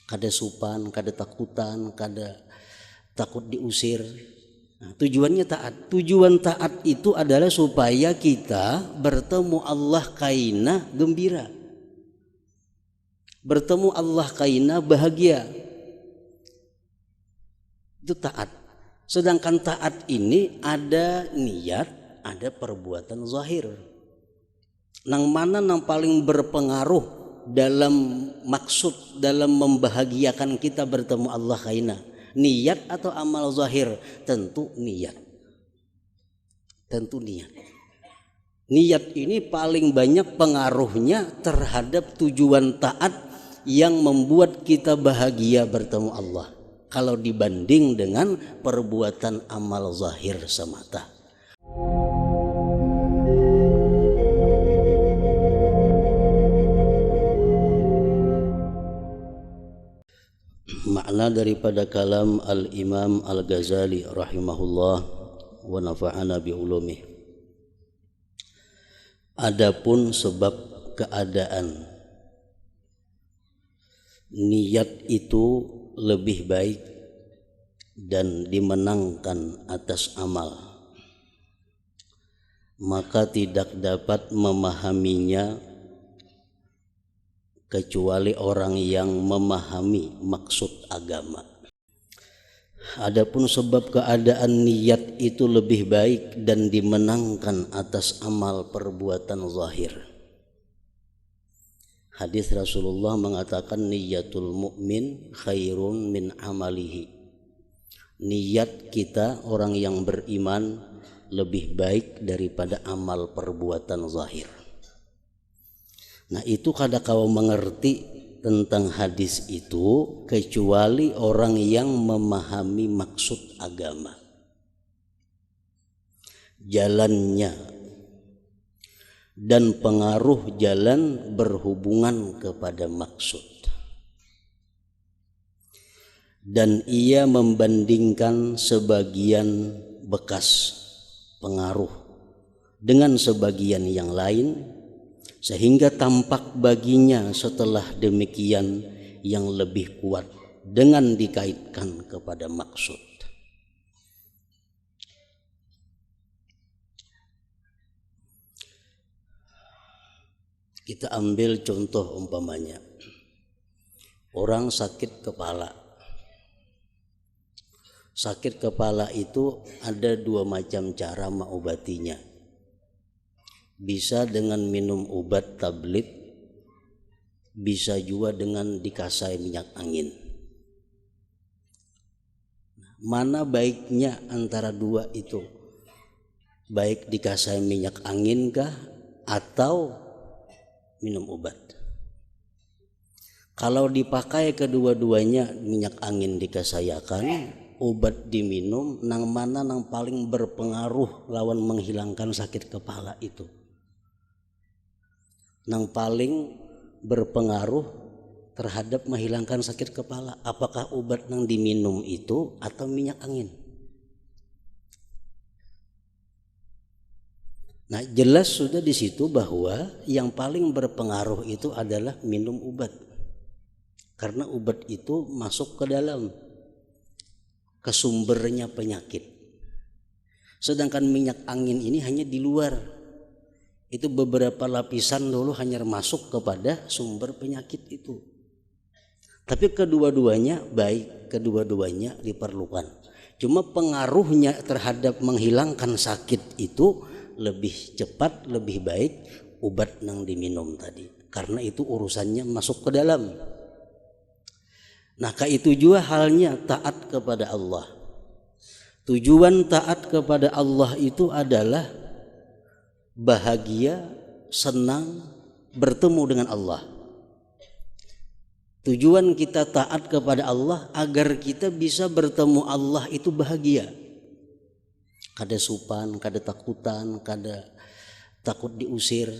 kada supan, kada takutan, kada takut diusir. Nah, tujuannya taat. Tujuan taat itu adalah supaya kita bertemu Allah kaina gembira, bertemu Allah kaina bahagia. Itu taat. Sedangkan taat ini ada niat, ada perbuatan zahir. Nang mana nang paling berpengaruh dalam maksud, dalam membahagiakan kita bertemu Allah kaina? Niat atau amal zahir? Tentu niat. Tentu niat. Niat ini paling banyak pengaruhnya terhadap tujuan taat yang membuat kita bahagia bertemu Allah, kalau dibanding dengan perbuatan amal zahir semata. Makna daripada kalam Al-Imam Al-Ghazali rahimahullah wa nafa'ana bi ulumih. Adapun sebab keadaan, niat itu lebih baik dan dimenangkan atas amal, maka tidak dapat memahaminya kecuali orang yang memahami maksud agama. Adapun sebab keadaan niat itu lebih baik dan dimenangkan atas amal perbuatan zahir. Hadis Rasulullah mengatakan niyatul mukmin khairun min amalihi. Niat kita orang yang beriman lebih baik daripada amal perbuatan zahir. Nah, itu kada kau mengerti tentang hadis itu kecuali orang yang memahami maksud agama, jalannya dan pengaruh jalan berhubungan kepada maksud, dan ia membandingkan sebagian bekas pengaruh dengan sebagian yang lain, sehingga tampak baginya setelah demikian yang lebih kuat dengan dikaitkan kepada maksud. Kita ambil contoh umpamanya, orang sakit kepala. Sakit kepala itu ada dua macam cara mengobatinya. Bisa dengan minum obat tablet, bisa juga dengan dikasai minyak angin. Mana baiknya antara dua itu? Baik dikasai minyak angin kah atau minum obat? Kalau dipakai kedua-duanya, minyak angin dikasayakan, obat diminum, nang mana nang paling berpengaruh lawan menghilangkan sakit kepala itu? Nang paling berpengaruh terhadap menghilangkan sakit kepala, apakah obat nang diminum itu atau minyak angin? Nah, jelas sudah di situ bahwa yang paling berpengaruh itu adalah minum obat, karena obat itu masuk ke dalam, ke sumbernya penyakit. Sedangkan minyak angin ini hanya di luar. Itu beberapa lapisan dulu hanya masuk kepada sumber penyakit itu. Tapi kedua-duanya baik, kedua-duanya diperlukan. Cuma pengaruhnya terhadap menghilangkan sakit itu lebih cepat, lebih baik obat yang diminum tadi. Karena itu urusannya masuk ke dalam. Nah, itu juga halnya taat kepada Allah. Tujuan taat kepada Allah itu adalah bahagia, senang, bertemu dengan Allah. Tujuan kita taat kepada Allah agar kita bisa bertemu Allah itu bahagia. Kada supan, kada takutan, kada takut diusir.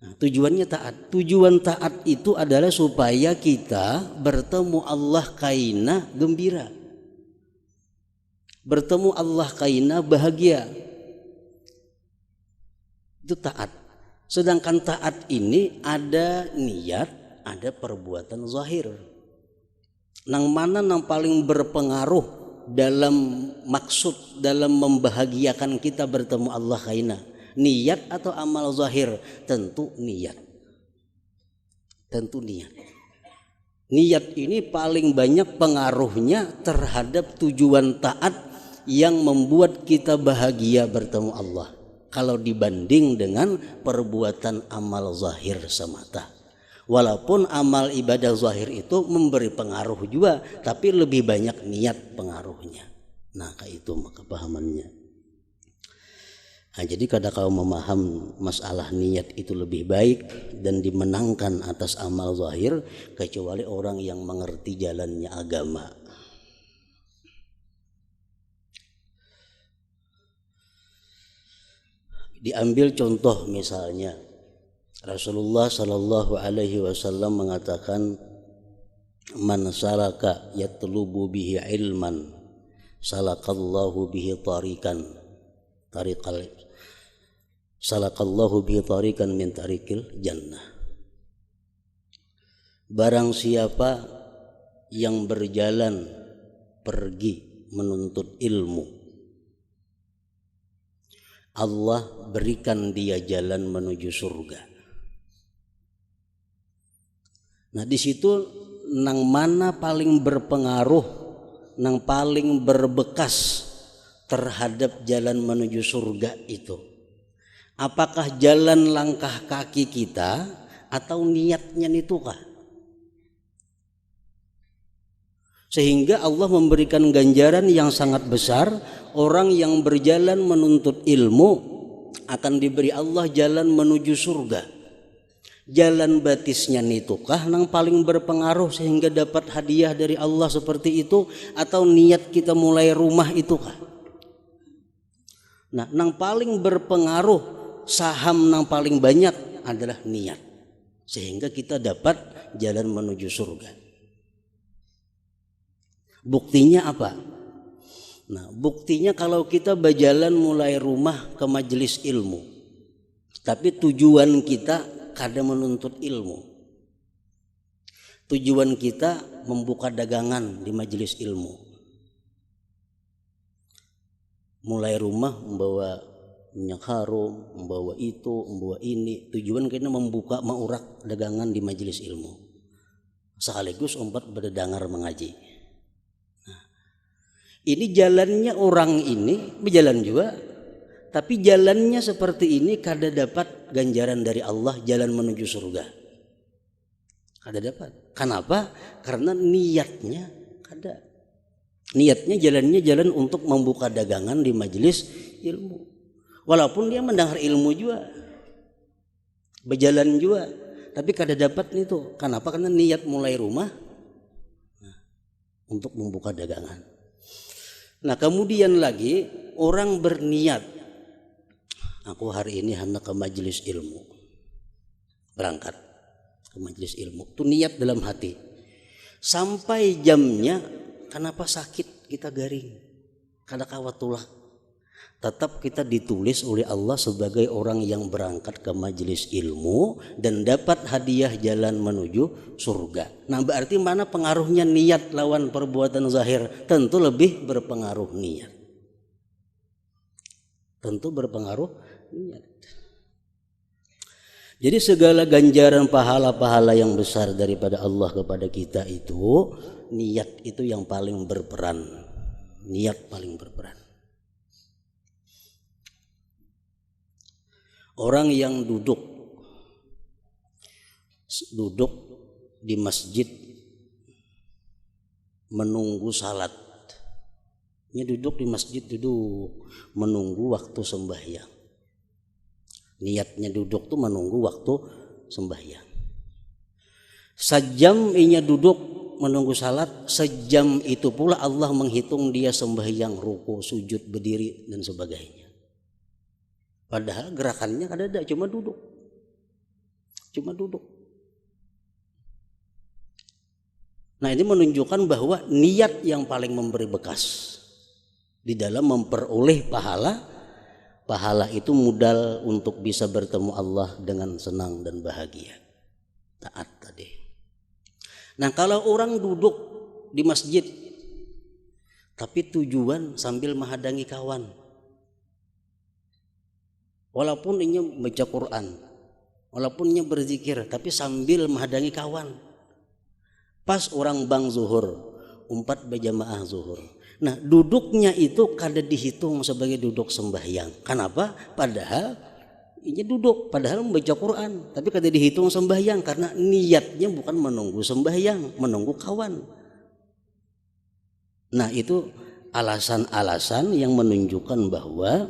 Nah, tujuannya taat. Tujuan taat itu adalah supaya kita bertemu Allah kaina gembira, bertemu Allah kaina bahagia. Itu taat. Sedangkan taat ini ada niat, ada perbuatan zahir. Nang mana nang paling berpengaruh dalam maksud dalam membahagiakan kita bertemu Allah kaina? Niat atau amal zahir? Tentu niat. Tentu niat. Niat ini paling banyak pengaruhnya terhadap tujuan taat yang membuat kita bahagia bertemu Allah, kalau dibanding dengan perbuatan amal zahir semata. Walaupun amal ibadah zahir itu memberi pengaruh juga, tapi lebih banyak niat pengaruhnya. Nah, kayak itu kepahamannya. Nah, jadi kada kau memaham masalah niat itu lebih baik dan dimenangkan atas amal zahir, kecuali orang yang mengerti jalannya agama. Diambil contoh misalnya Rasulullah Shallallahu Alaihi Wasallam mengatakan, man salaka yatlubu bihi ilman salakallahu bihi tariqal salakallahu bihi tariqan min tariqil jannah. Barang siapa yang berjalan pergi menuntut ilmu, Allah berikan dia jalan menuju surga. Nah, di situ nang mana paling berpengaruh, nang paling berbekas terhadap jalan menuju surga itu? Apakah jalan langkah kaki kita atau niatnya nitukah? Sehingga Allah memberikan ganjaran yang sangat besar. Orang yang berjalan menuntut ilmu akan diberi Allah jalan menuju surga. Jalan batisnya nitukah nang paling berpengaruh sehingga dapat hadiah dari Allah seperti itu, atau niat kita mulai rumah itukah? Nah, nang paling berpengaruh, saham nang paling banyak adalah niat, sehingga kita dapat jalan menuju surga. Buktinya apa? Nah, buktinya kalau kita berjalan mulai rumah ke majelis ilmu, tapi tujuan kita kada menuntut ilmu. Tujuan kita membuka dagangan di majelis ilmu. Mulai rumah membawa minyak harum, membawa itu, membawa ini. Tujuan kita membuka maurak dagangan di majelis ilmu. Sekaligus umpat berdengar mengaji. Ini jalannya orang ini berjalan juga, tapi jalannya seperti ini kada dapat ganjaran dari Allah, jalan menuju surga. Kada dapat. Kenapa? Karena niatnya kada. Niatnya jalannya jalan untuk membuka dagangan di majelis ilmu. Walaupun dia mendengar ilmu juga, berjalan juga, tapi kada dapat itu. Kenapa? Karena niat mulai rumah untuk membuka dagangan. Nah, kemudian lagi orang berniat, aku hari ini hendak ke majelis ilmu, berangkat ke majelis ilmu, itu niat dalam hati. Sampai jamnya, kenapa sakit kita garing, kada kawat tulah, tetap kita ditulis oleh Allah sebagai orang yang berangkat ke majelis ilmu dan dapat hadiah jalan menuju surga. Nah, berarti mana pengaruhnya niat lawan perbuatan zahir? Tentu lebih berpengaruh niat. Tentu berpengaruh niat. Jadi segala ganjaran pahala-pahala yang besar daripada Allah kepada kita itu, niat itu yang paling berperan. Niat paling berperan. Orang yang duduk di masjid menunggu salat, ini duduk di masjid, duduk menunggu waktu sembahyang. Niatnya duduk tuh menunggu waktu sembahyang. Sejam inya duduk menunggu salat, sejam itu pula Allah menghitung dia sembahyang, ruku, sujud, berdiri dan sebagainya. Padahal gerakannya kada ada, cuma duduk. Nah, ini menunjukkan bahwa niat yang paling memberi bekas di dalam memperoleh pahala. Pahala itu modal untuk bisa bertemu Allah dengan senang dan bahagia. Taat tadi. Nah, kalau orang duduk di masjid, tapi tujuan sambil menghadangi kawan. Walaupun ini baca Quran, walaupun ini berzikir, tapi sambil menghadangi kawan. Pas orang bang zuhur, umpat berjamaah zuhur. Nah, duduknya itu kada dihitung sebagai duduk sembahyang. Kenapa? Padahal ini duduk, padahal membaca Quran, tapi kada dihitung sembahyang karena niatnya bukan menunggu sembahyang, menunggu kawan. Nah, itu alasan-alasan yang menunjukkan bahwa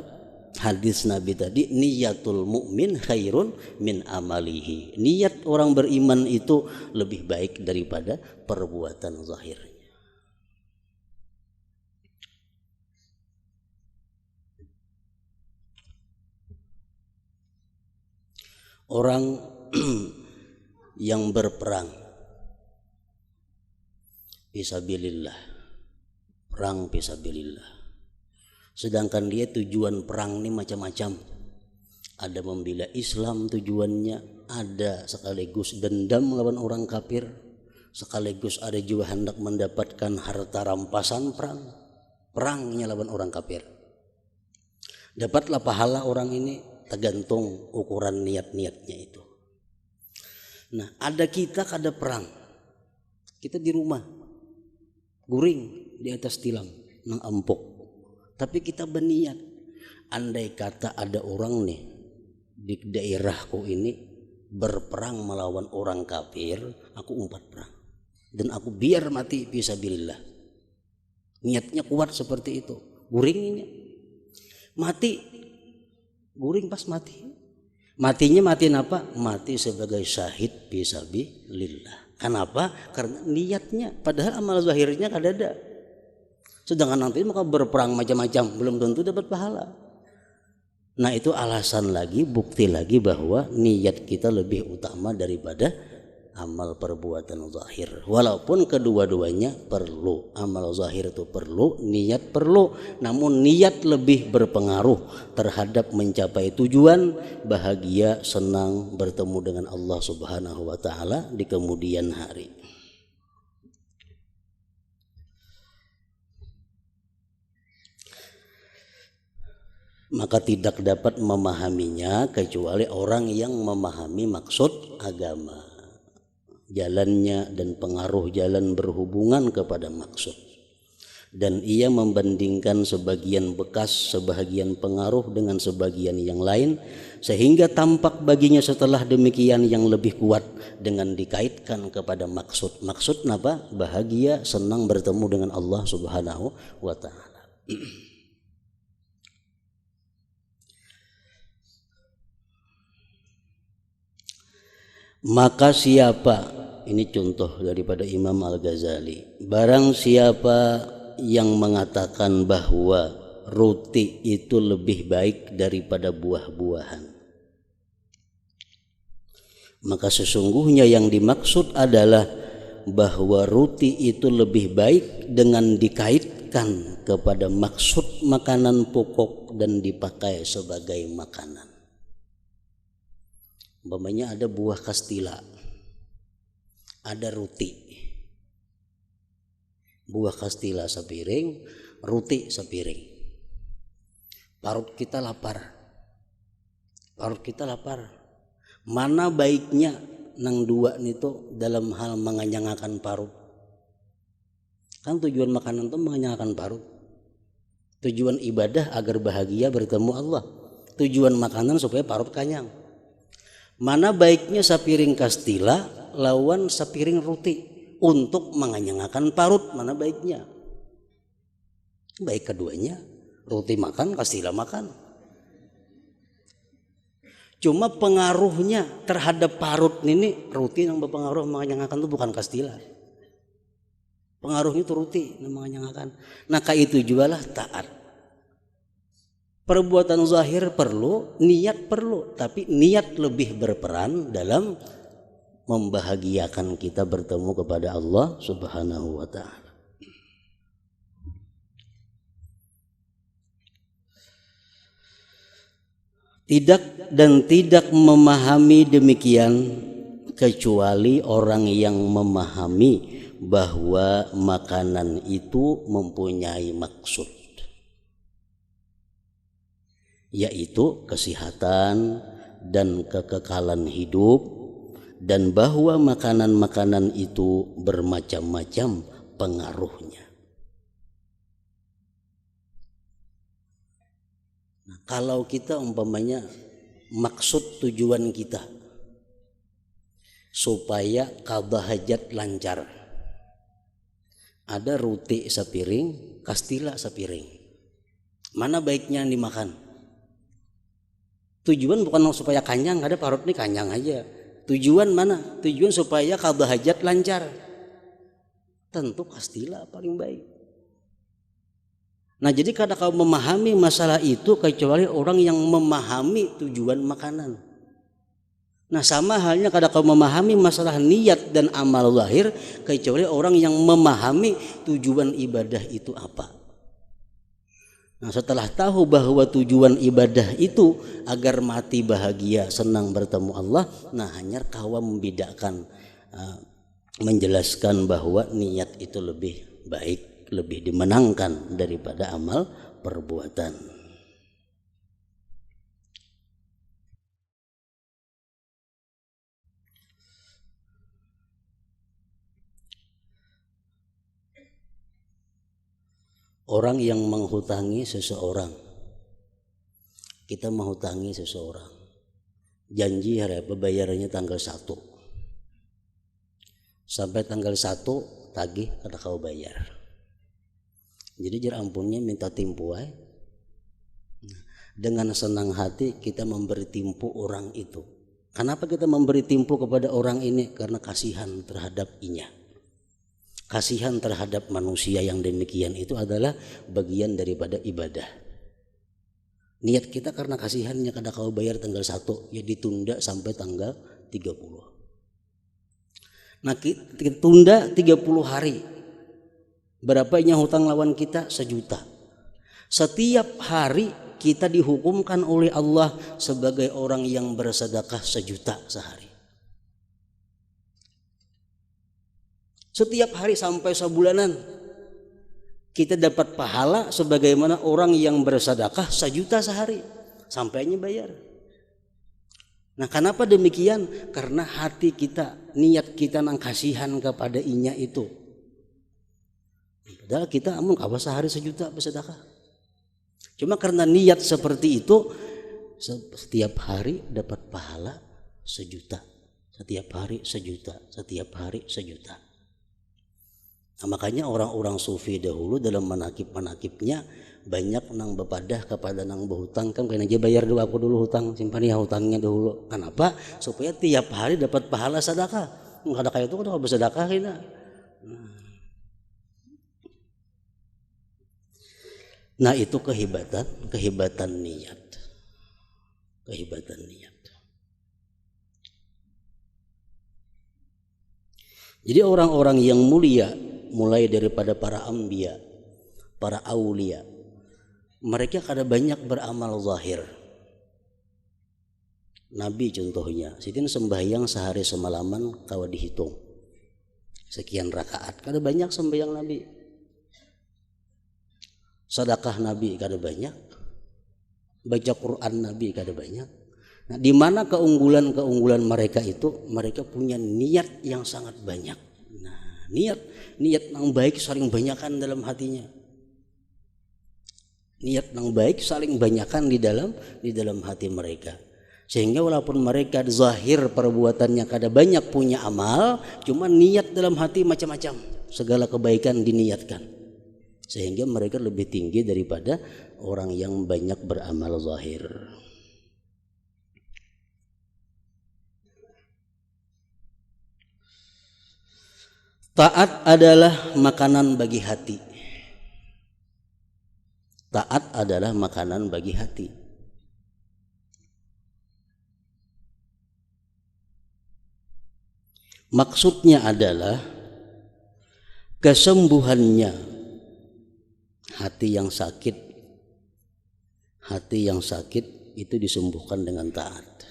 hadis Nabi tadi, niyatul mukmin khairun min amalihi. Niat orang beriman itu lebih baik daripada perbuatan zahirnya. Orang yang berperang fisabilillah, perang fisabilillah, sedangkan dia tujuan perang ini macam-macam. Ada membela Islam tujuannya, ada sekaligus dendam lawan orang kafir, sekaligus ada juga hendak mendapatkan harta rampasan perangnya lawan orang kafir. Dapatlah pahala orang ini tergantung ukuran niat-niatnya itu. Nah, ada kita kada perang, kita di rumah guring di atas tilam nang empuk, tapi kita berniat, andai kata ada orang nih di daerahku ini berperang melawan orang kafir, aku umpat perang dan aku biar mati fisabilillah. Niatnya kuat seperti itu, guringnya mati. Guring pas mati. Matinya matiin apa? Mati sebagai syahid fisabilillah. Kenapa? Karena niatnya. Padahal amal zahirnya kada ada. Sedangkan nanti maka berperang macam-macam, belum tentu dapat pahala. Nah, itu alasan lagi, bukti lagi bahwa niat kita lebih utama daripada amal perbuatan zahir. Walaupun kedua-duanya perlu, amal zahir itu perlu, niat perlu, namun niat lebih berpengaruh terhadap mencapai tujuan, bahagia, senang bertemu dengan Allah Subhanahu wa taala di kemudian hari. Maka tidak dapat memahaminya kecuali orang yang memahami maksud agama, jalannya dan pengaruh jalan berhubungan kepada maksud, dan ia membandingkan sebagian bekas, sebagian pengaruh dengan sebagian yang lain, sehingga tampak baginya setelah demikian yang lebih kuat dengan dikaitkan kepada maksud. Maksud apa? Bahagia, senang bertemu dengan Allah Subhanahu wa taala. Maka siapa, ini contoh daripada Imam Al-Ghazali, barang siapa yang mengatakan bahwa roti itu lebih baik daripada buah-buahan, maka sesungguhnya yang dimaksud adalah bahwa roti itu lebih baik dengan dikaitkan kepada maksud makanan pokok dan dipakai sebagai makanan. Umpamanya ada buah kastila, ada roti. Buah kastila sepiring, roti sepiring. Perut kita lapar. Mana baiknya nang dua itu dalam hal mengenyangkan perut? Kan tujuan makanan itu mengenyangkan perut. Tujuan ibadah agar bahagia bertemu Allah. Tujuan makanan supaya perut kenyang. Mana baiknya sepiring kastila lawan sepiring roti untuk mengenyangkan perut, mana baiknya? Baik keduanya, roti makan, kastila makan. Cuma pengaruhnya terhadap perut ini, roti yang berpengaruh mengenyangkan itu bukan kastila. Pengaruhnya itu roti yang mengenyangkan. Nah, kayak itu jugalah taat. Perbuatan zahir perlu, niat perlu, tapi niat lebih berperan dalam membahagiakan kita bertemu kepada Allah Subhanahu wa taala. Tidak memahami demikian kecuali orang yang memahami bahwa makanan itu mempunyai maksud, yaitu kesehatan dan kekekalan hidup, dan bahwa makanan-makanan itu bermacam-macam pengaruhnya. Nah, kalau kita umpamanya maksud tujuan kita supaya qada hajat lancar, ada roti sepiring, kastila sepiring, mana baiknya yang dimakan? Tujuan bukan supaya kanyang, ada parut nih kanyang aja. Tujuan mana? Tujuan supaya qada hajat lancar. Tentu kastila paling baik. Nah, jadi kada kau memahami masalah itu kecuali orang yang memahami tujuan makanan. Nah, sama halnya kada kau memahami masalah niat dan amal zahir kecuali orang yang memahami tujuan ibadah itu apa. Nah, setelah tahu bahwa tujuan ibadah itu agar mati bahagia, senang bertemu Allah, nah hanya kawa membedakan, menjelaskan bahwa niat itu lebih baik, lebih dimenangkan daripada amal perbuatan. Orang yang menghutangi seseorang, kita menghutangi seseorang, janji hari apa bayarannya tanggal 1, sampai tanggal 1 tagih kada kau bayar, jadi jar ampunnya minta timpu ay. Dengan senang hati kita memberi timpu orang itu. Kenapa kita memberi timpu kepada orang ini? Karena kasihan terhadap inya. Kasihan terhadap manusia yang demikian itu adalah bagian daripada ibadah. Niat kita karena kasihannya kada kau bayar tanggal 1, ya ditunda sampai tanggal 30. Nah, kita tunda 30 hari. Berapa inya hutang lawan kita? 1 juta. Setiap hari kita dihukumkan oleh Allah sebagai orang yang bersedekah 1 juta sehari. Setiap hari sampai sebulanan kita dapat pahala sebagaimana orang yang bersedekah 1 juta sehari, sampainya bayar. Nah, kenapa demikian? Karena hati kita, niat kita nang kasihan kepada inya itu. Padahal kita amun kawa sehari 1 juta bersedekah. Cuma karena niat seperti itu, setiap hari dapat pahala 1 juta, setiap hari 1 juta, setiap hari 1 juta. Nah, makanya orang-orang sufi dahulu dalam manakib-manakibnya banyak nang bepadah kepada nang berhutang, kan kena aja bayar dulu, aku dulu hutang, simpan ya hutangnya dahulu. Kenapa? Supaya tiap hari dapat pahala sedekah. Enggak ada kayak itu kan bersedekah kita. Nah, itu kehebatan niat. Kehebatan niat. Jadi orang-orang yang mulia, mulai daripada para anbiya, para aulia, mereka kada banyak beramal zahir. Nabi contohnya, sitin sembahyang sehari semalaman kawa dihitung sekian rakaat, kada banyak sembahyang Nabi. Sedekah Nabi kada banyak, baca Quran Nabi kada banyak. Nah, di mana keunggulan mereka itu? Mereka punya niat yang sangat banyak. Nah, niat yang baik saling banyakan dalam hatinya. Niat yang baik saling banyakan di dalam hati mereka. Sehingga walaupun mereka zahir perbuatannya kada banyak punya amal, cuma niat dalam hati macam-macam, segala kebaikan diniatkan. Sehingga mereka lebih tinggi daripada orang yang banyak beramal zahir. Taat adalah makanan bagi hati. Taat adalah makanan bagi hati. Maksudnya adalah kesembuhannya hati yang sakit. Hati yang sakit itu disembuhkan dengan taat.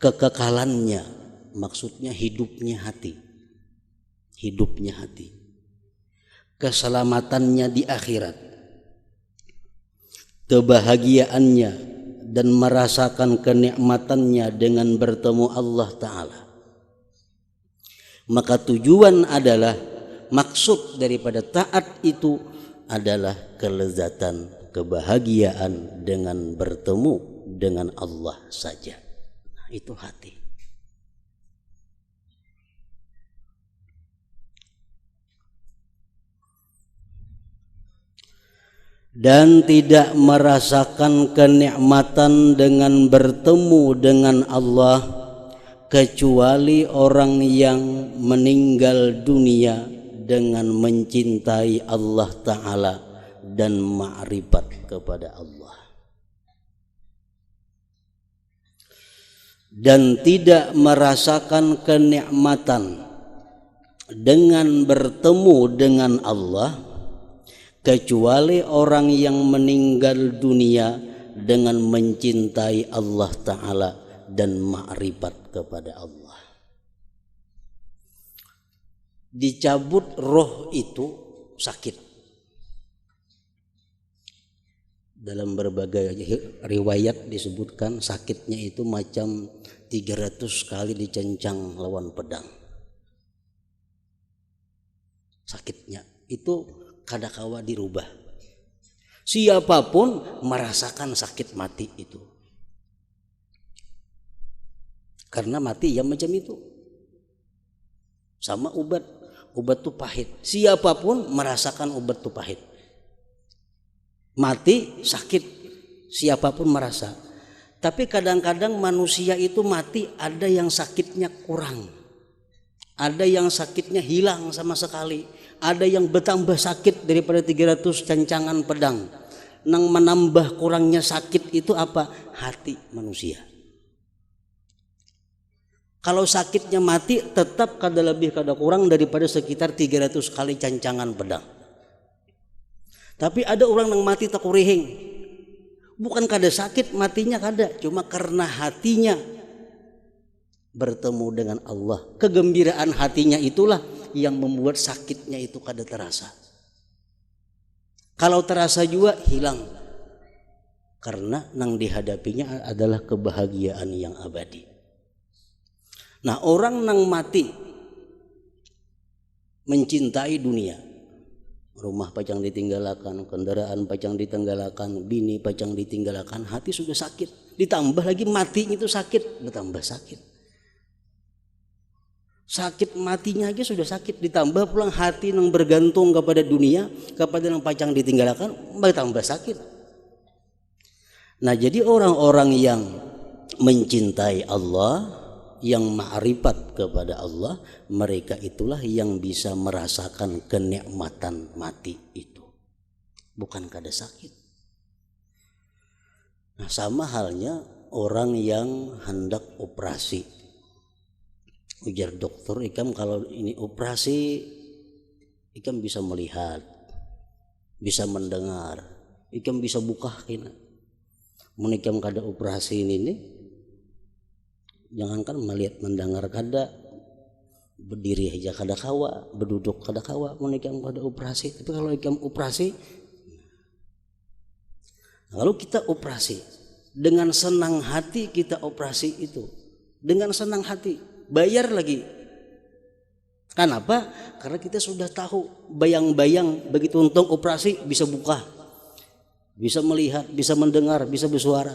Kekekalannya, maksudnya hidupnya hati. hidupnya hati, keselamatannya di akhirat, kebahagiaannya dan merasakan kenikmatannya dengan bertemu Allah Ta'ala. Maka tujuan adalah, maksud daripada taat itu adalah kelezatan, kebahagiaan dengan bertemu dengan Allah saja. Nah, itu hati. Dan tidak merasakan kenikmatan dengan bertemu dengan Allah kecuali orang yang meninggal dunia dengan mencintai Allah Ta'ala dan ma'rifat kepada Allah. Dan tidak merasakan kenikmatan dengan bertemu dengan Allah kecuali orang yang meninggal dunia dengan mencintai Allah Ta'ala dan ma'rifat kepada Allah. Dicabut roh itu sakit. Dalam berbagai riwayat disebutkan sakitnya itu macam 300 kali dicencang lawan pedang. Sakitnya itu kadakawa dirubah. Siapapun merasakan sakit mati itu. Karena mati ya macam itu. Sama obat tuh pahit. Siapapun merasakan obat tuh pahit. Mati sakit, siapapun merasa. Tapi kadang-kadang manusia itu mati ada yang sakitnya kurang. Ada yang sakitnya hilang sama sekali. Ada yang bertambah sakit daripada 300 cancangan pedang. Nang menambah kurangnya sakit itu apa? Hati manusia. Kalau sakitnya mati tetap kada lebih kada kurang daripada sekitar 300 kali cancangan pedang. Tapi ada orang yang mati tak kurihing. Bukan kada sakit matinya kada, cuma karena hatinya bertemu dengan Allah. Kegembiraan hatinya itulah yang membuat sakitnya itu kada terasa. Kalau terasa juga hilang. Karena nang dihadapinya adalah kebahagiaan yang abadi. Nah, orang nang mati mencintai dunia. Rumah pacang ditinggalakan, kendaraan pacang ditinggalakan, bini pacang ditinggalakan, hati sudah sakit. Ditambah lagi mati itu sakit, bertambah sakit. Sakit matinya aja sudah sakit, ditambah pulang hati yang bergantung kepada dunia, kepada yang pacang ditinggalkan, bertambah sakit. Nah, jadi orang-orang yang mencintai Allah, yang ma'rifat kepada Allah, mereka itulah yang bisa merasakan kenikmatan mati itu. Bukan kada sakit. Nah, sama halnya orang yang hendak operasi. Ujar dokter, ikam kalau ini operasi, ikam bisa melihat, bisa mendengar, ikam bisa buka kina. Mun ikam kada operasi ini, jangankan melihat mendengar kada, berdiri aja kada kawa, berduduk kada kawa, mun ikam kada operasi. Tapi kalau ikam operasi, lalu kita operasi dengan senang hati, kita operasi itu dengan senang hati. Bayar lagi. Kenapa? Karena kita sudah tahu bayang-bayang begitu untung operasi bisa buka, bisa melihat, bisa mendengar, bisa bersuara.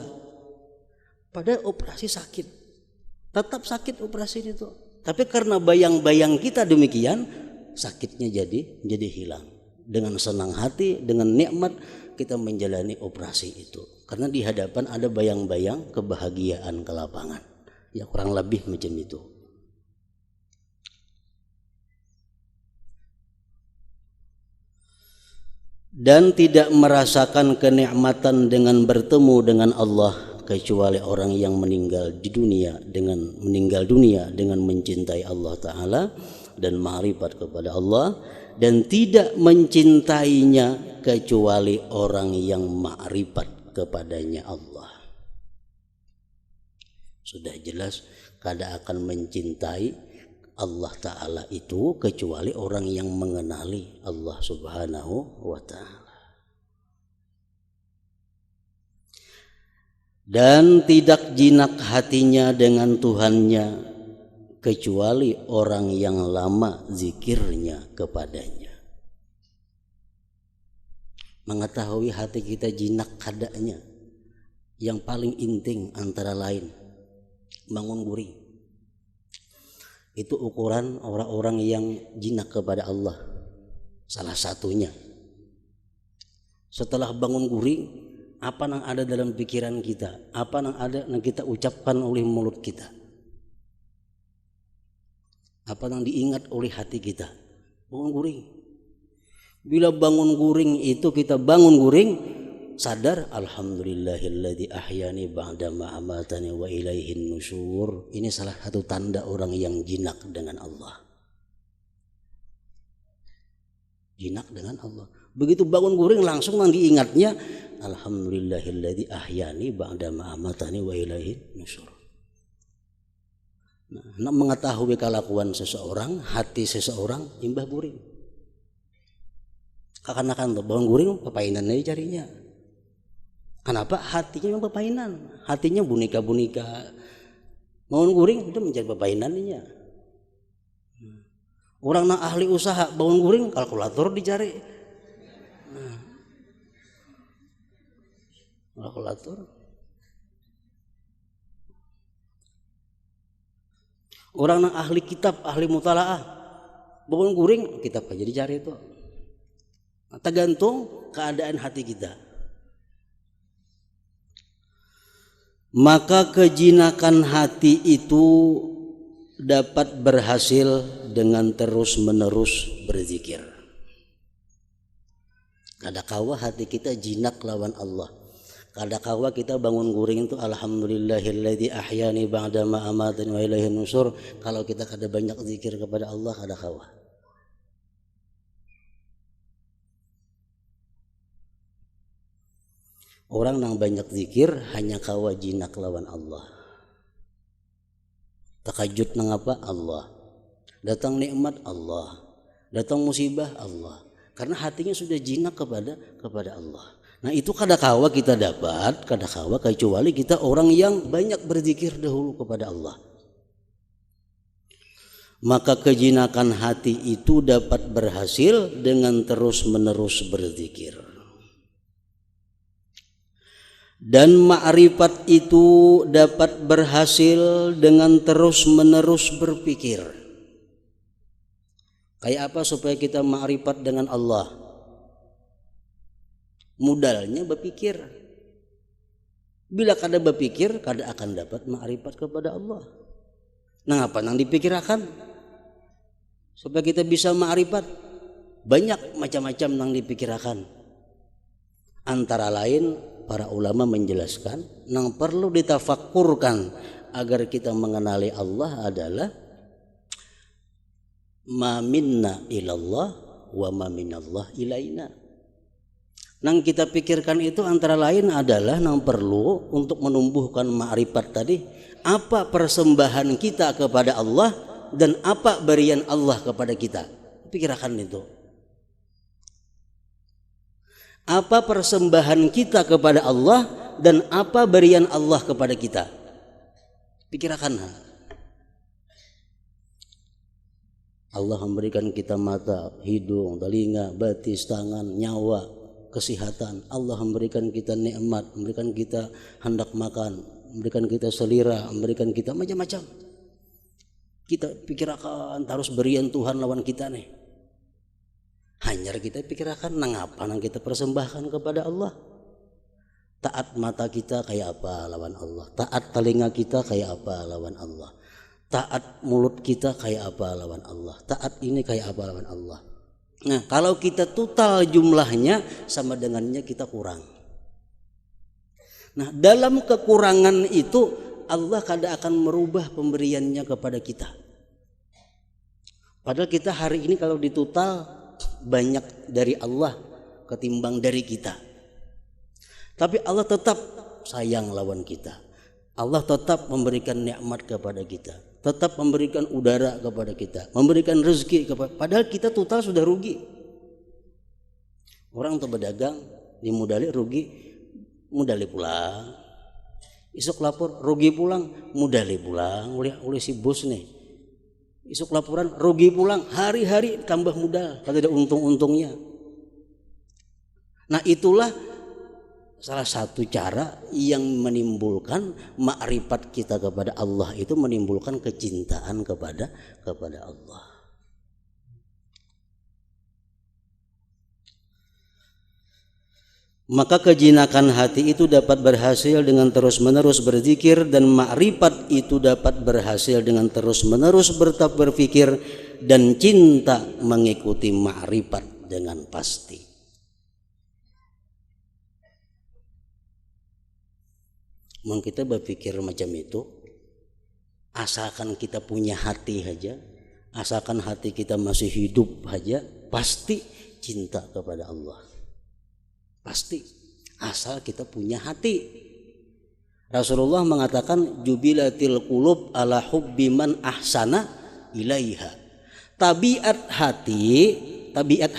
Padahal operasi sakit, tetap sakit operasi itu. Tapi karena bayang-bayang kita demikian, sakitnya jadi hilang. Dengan senang hati, dengan nikmat kita menjalani operasi itu. Karena di hadapan ada bayang-bayang kebahagiaan ke lapangan. Ya kurang lebih macam itu. Dan tidak merasakan kenikmatan dengan bertemu dengan Allah kecuali orang yang meninggal dunia dengan mencintai Allah Ta'ala dan ma'rifat kepada Allah, dan tidak mencintainya kecuali orang yang ma'rifat kepadanya Allah. Sudah jelas kada akan mencintai Allah Ta'ala itu kecuali orang yang mengenali Allah Subhanahu wa Ta'ala. Dan tidak jinak hatinya dengan Tuhannya kecuali orang yang lama zikirnya kepadanya. Mengetahui hati kita jinak kadanya, yang paling inting antara lain bangun guring. Itu ukuran orang-orang yang jinak kepada Allah. Salah satunya, setelah bangun guring, apa yang ada dalam pikiran kita, apa yang ada yang kita ucapkan oleh mulut kita, apa yang diingat oleh hati kita. Bangun guring. Bila bangun guring itu kita bangun guring, sadar alhamdulillahilladzi ahyani ba'da ma amatani wa ilaihin nusyur. Ini salah satu tanda orang yang jinak dengan Allah. Jinak dengan Allah. Begitu bangun guring langsung yang diingatnya alhamdulillahilladzi ahyani ba'da ma amatani wa ilaihin nusyur. Nah, mengetahui kelakuan seseorang, hati seseorang imbah guring. Kakan-kakan tuh bangun guring pepainan aja carinya. Kenapa? Hatinya memang pepainan, hatinya bunika-bunika. Bangun guring itu menjadi pepainannya. Orang yang ahli usaha bangun guring kalkulator dicari. Kalkulator. Orang yang ahli kitab, ahli mutalaah bangun guring kitab aja dicari itu. Tergantung keadaan hati kita. Maka kejinakan hati itu dapat berhasil dengan terus-menerus berzikir. Kadakawa hati kita jinak lawan Allah. Kadakawa kita bangun guring itu alhamdulillahilladzi ahyani ba'da ma amatani wa ilaihin nusyur. Kalau kita kada banyak zikir kepada Allah, kadakawa. Orang yang banyak zikir hanya kawa jinak lawan Allah. Takajud nang apa? Allah. Datang nikmat Allah. Datang musibah Allah. Karena hatinya sudah jinak kepada Allah. Nah itu kadakawa kita dapat, kadakawa kecuali kita orang yang banyak berzikir dahulu kepada Allah. Maka kejinakan hati itu dapat berhasil dengan terus-menerus berzikir. Dan ma'rifat itu dapat berhasil dengan terus-menerus berpikir. Kayak apa supaya kita ma'rifat dengan Allah? Modalnya berpikir. Bila kada berpikir, kada akan dapat ma'rifat kepada Allah. Nah apa yang dipikirkan? Supaya kita bisa ma'rifat. Banyak macam-macam yang dipikirkan. Antara lain para ulama menjelaskan yang perlu ditafakkurkan agar kita mengenali Allah adalah ma minna ilallah wa ma minallah ilaina. Yang kita pikirkan itu antara lain adalah yang perlu untuk menumbuhkan ma'rifat tadi, apa persembahan kita kepada Allah dan apa berian Allah kepada kita. Pikirkan itu. Apa persembahan kita kepada Allah dan apa berian Allah kepada kita. Pikirkan. Allah memberikan kita mata, hidung, telinga, batis, tangan, nyawa, kesehatan. Allah memberikan kita nikmat, memberikan kita hendak makan, memberikan kita selera, memberikan kita macam-macam. Kita pikirkan harus berian Tuhan lawan kita nih. Hanya kita pikirkan nang apa nang kita persembahkan kepada Allah. Taat mata kita kayak apa lawan Allah. Taat telinga kita kayak apa lawan Allah. Taat mulut kita kayak apa lawan Allah. Taat ini kayak apa lawan Allah. Nah kalau kita total jumlahnya sama dengannya kita kurang. Nah dalam kekurangan itu Allah kada akan merubah pemberiannya kepada kita. Padahal kita hari ini kalau ditotal banyak dari Allah ketimbang dari kita. Tapi Allah tetap sayang lawan kita. Allah tetap memberikan nikmat kepada kita. tetap memberikan udara kepada kita, memberikan rezeki kepada, padahal kita total sudah rugi. Orang tuh berdagang di Mudali rugi, Mudali pulang. Isuk lapor rugi pulang, Mudali pulang oleh si bos nih. Isuk laporan rugi pulang, hari-hari tambah modal, kalau ada untung-untungnya. Nah itulah salah satu cara yang menimbulkan makrifat kita kepada Allah, itu menimbulkan kecintaan kepada Allah. Maka kejinakan hati itu dapat berhasil dengan terus-menerus berzikir, dan makrifat itu dapat berhasil dengan terus-menerus berpikir dan cinta mengikuti makrifat dengan pasti. Mau kita berpikir macam itu, asalkan kita punya hati saja, asalkan hati kita masih hidup saja, pasti cinta kepada Allah. Pasti, asal kita punya hati. Rasulullah mengatakan jubilatil qulub ala hubbi man ahsana ilaiha. Tabiat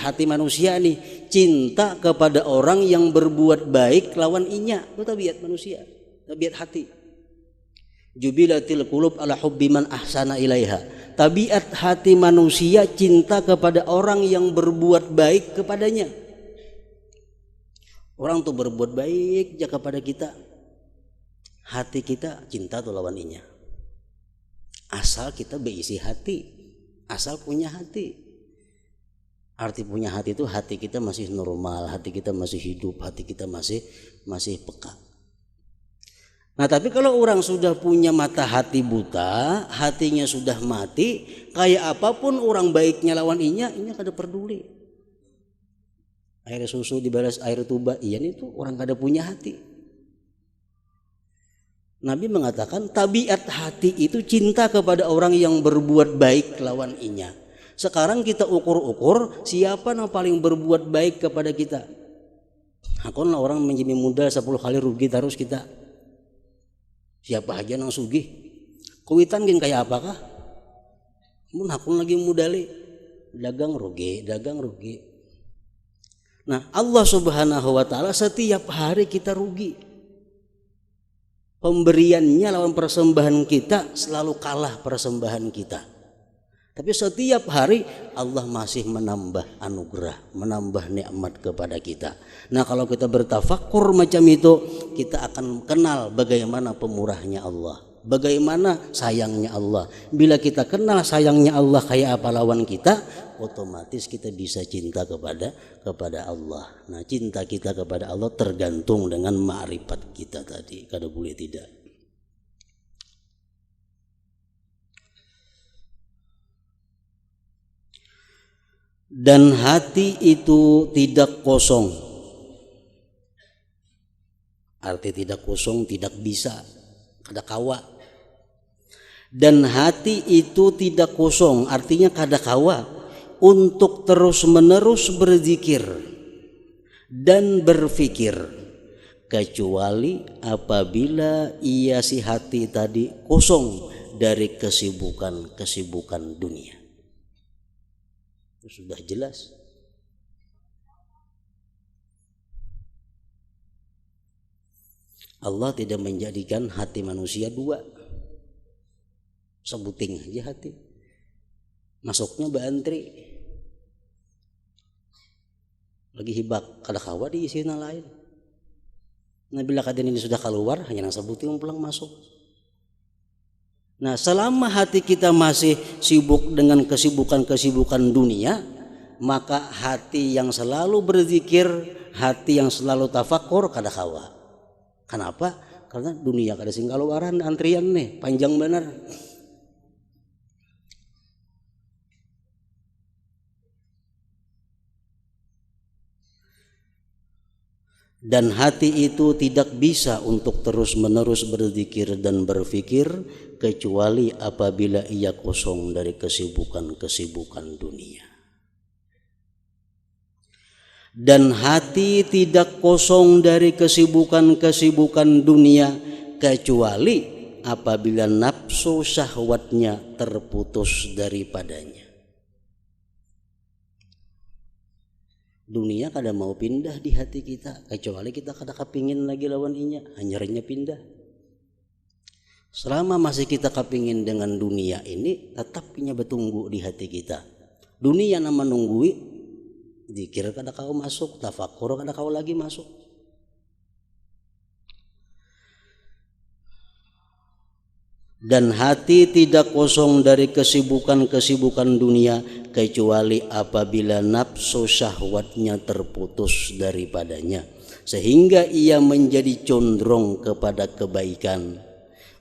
hati manusia nih cinta kepada orang yang berbuat baik lawan inya. Itu tabiat manusia, tabiat hati. Jubilatil qulub ala hubbi man ahsana ilaiha. Tabiat hati manusia cinta kepada orang yang berbuat baik kepadanya. Orang tuh berbuat baik aja kepada kita, hati kita cinta tuh lawan inya. Asal kita berisi hati, asal punya hati. Arti punya hati itu hati kita masih normal, hati kita masih hidup, hati kita masih peka. Nah tapi kalau orang sudah punya mata hati buta, hatinya sudah mati, kayak apapun orang baiknya lawan inya kada peduli. Air susu dibalas air tuba, iya itu orang kada punya hati. Nabi mengatakan tabiat hati itu cinta kepada orang yang berbuat baik lawan inya. Sekarang kita ukur-ukur siapa yang paling berbuat baik kepada kita. Hakonlah orang menjadi muda 10 kali rugi terus kita. Siapa aja yang sugih. Kuitan gin kayak apakah? Mun hakun lagi mudali, dagang rugi. Nah Allah subhanahu wa ta'ala setiap hari kita rugi. Pemberiannya lawan persembahan kita selalu kalah persembahan kita. Tapi setiap hari Allah masih menambah anugerah, menambah nikmat kepada kita. Nah kalau kita bertafakur macam itu, kita akan kenal bagaimana pemurahnya Allah, bagaimana sayangnya Allah. Bila kita kenal sayangnya Allah kayak apa lawan kita, otomatis kita bisa cinta kepada Allah. Nah cinta kita kepada Allah tergantung dengan makrifat kita tadi, kada boleh tidak. Dan hati itu tidak kosong. Arti tidak kosong, tidak bisa, kada kawa. Dan hati itu tidak kosong, artinya kada kawa untuk terus-menerus berzikir dan berfikir, kecuali apabila ia si hati tadi kosong dari kesibukan dunia. Itu sudah jelas. Allah tidak menjadikan hati manusia dua, sebuting aja hati, masuknya beantri lagi hibak kada kawa di isina lain. Nah bila kadang ini sudah keluar, hanya yang sebuting pulang masuk. Nah selama hati kita masih sibuk dengan kesibukan dunia, maka hati yang selalu berzikir, hati yang selalu tafakur kada kawa. Kenapa? Karena dunia kada sing kaluaran, antrian nih panjang benar. Dan hati itu tidak bisa untuk terus-menerus berzikir dan berfikir kecuali apabila ia kosong dari kesibukan dunia. Dan hati tidak kosong dari kesibukan dunia kecuali apabila nafsu nafsu syahwatnya terputus daripadanya. Dunia kada mau pindah di hati kita, kecuali kita kada kepingin lagi lawan inya, hanyarnya pindah. Selama masih kita kepingin dengan dunia ini, tetap inya bertunggu di hati kita. Dunia nama nunggui, dikira kada kau masuk, tafakur kada kau lagi masuk. Dan hati tidak kosong dari kesibukan-kesibukan dunia kecuali apabila nafsu syahwatnya terputus daripadanya, sehingga ia menjadi condong kepada kebaikan,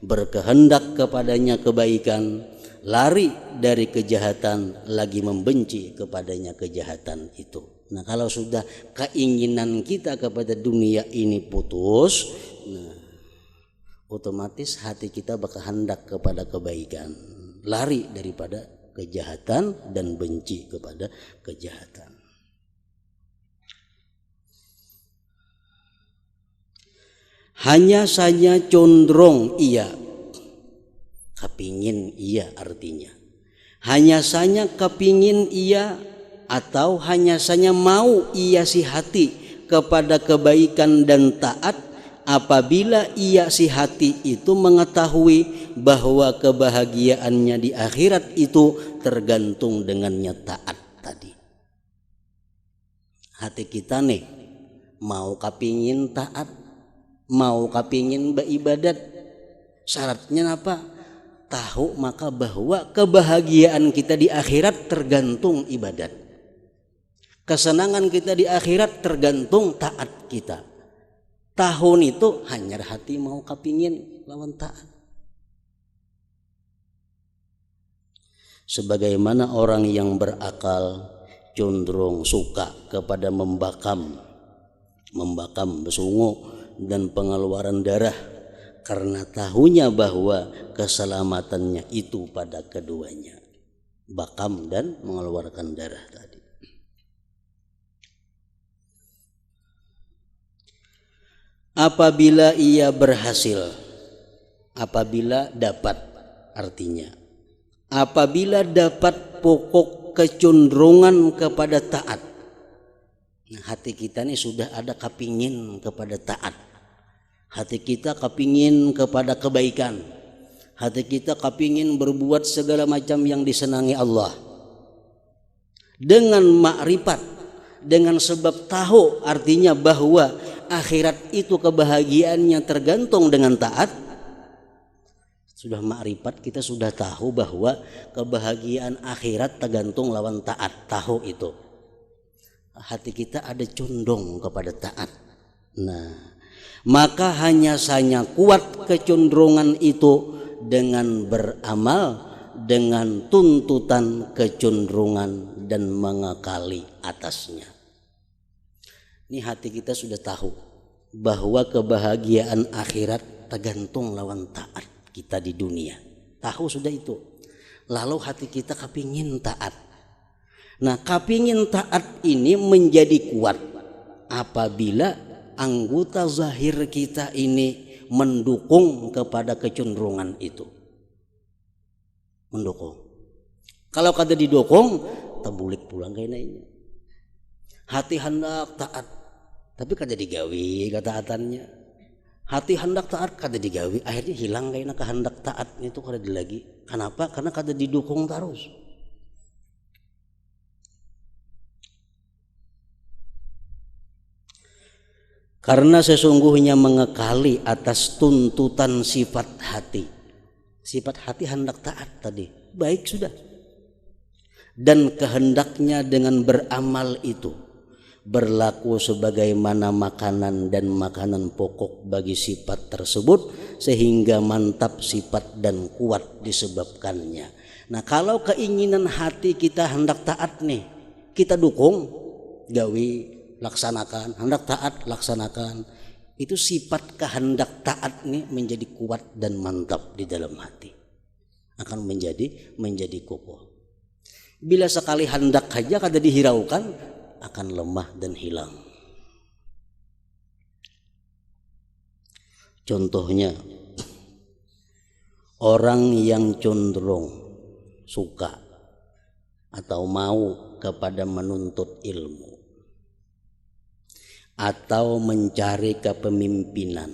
berkehendak kepadanya kebaikan, lari dari kejahatan, lagi membenci kepadanya kejahatan itu. Nah, kalau sudah keinginan kita kepada dunia ini putus, nah, otomatis hati kita berkehendak kepada kebaikan, lari daripada kejahatan dan benci kepada kejahatan. Hanya saja condong ia, kepingin ia artinya. Hanya saja kepingin ia atau hanya saja mau ia si hati kepada kebaikan dan taat apabila ia si hati itu mengetahui bahwa kebahagiaannya di akhirat itu tergantung dengannya taat tadi. Hati kita nih mau kepingin taat, mau kepingin beribadat, syaratnya apa? Tahu maka bahwa kebahagiaan kita di akhirat tergantung ibadat, kesenangan kita di akhirat tergantung taat kita. Tahun itu hanya hati mau kepingin lawan taat. Sebagaimana orang yang berakal condong suka kepada membakam besungu dan pengeluaran darah, karena tahunya bahwa keselamatannya itu pada keduanya, bakam dan mengeluarkan darah tadi. Apabila ia berhasil, apabila dapat artinya, apabila dapat pokok kecenderungan kepada taat. Nah, hati kita ini sudah ada kepingin kepada taat, hati kita kepingin kepada kebaikan, hati kita kepingin berbuat segala macam yang disenangi Allah. Dengan makrifat, dengan sebab tahu artinya bahwa akhirat itu kebahagiaannya tergantung dengan taat. Sudah makrifat, kita sudah tahu bahwa kebahagiaan akhirat tergantung lawan taat. Tahu itu, hati kita ada condong kepada taat. Nah, maka hanya saja kuat kecenderungan itu dengan beramal dengan tuntutan kecenderungan dan mengakali atasnya. Ini hati kita sudah tahu bahwa kebahagiaan akhirat tergantung lawan taat kita di dunia. Tahu sudah itu. Lalu hati kita kepingin taat. Nah, kepingin taat ini menjadi kuat apabila anggota zahir kita ini mendukung kepada kecenderungan itu. Mendukung. Kalau kada didukung, terbulik pulang kayaknya. Hati hendak taat, tapi kada digawi ketaatannya. Hati hendak taat kada digawi, akhirnya hilang kayaknya kehendak taat itu kada lagi. Kenapa? Karena kada didukung terus. Karena sesungguhnya mengekali atas tuntutan sifat hati. Sifat hati hendak taat tadi, baik sudah. Dan kehendaknya dengan beramal itu berlaku sebagaimana makanan dan makanan pokok bagi sifat tersebut, sehingga mantap sifat dan kuat disebabkannya. Nah, kalau keinginan hati kita hendak taat nih, kita dukung, gawi, laksanakan, hendak taat, laksanakan. Itu sifat kehendak taat nih menjadi kuat dan mantap di dalam hati, akan menjadi kokoh. Bila sekali hendak saja kada dihiraukan, akan lemah dan hilang. Contohnya, Orang yang cenderung suka atau mau kepada menuntut ilmu atau mencari kepemimpinan,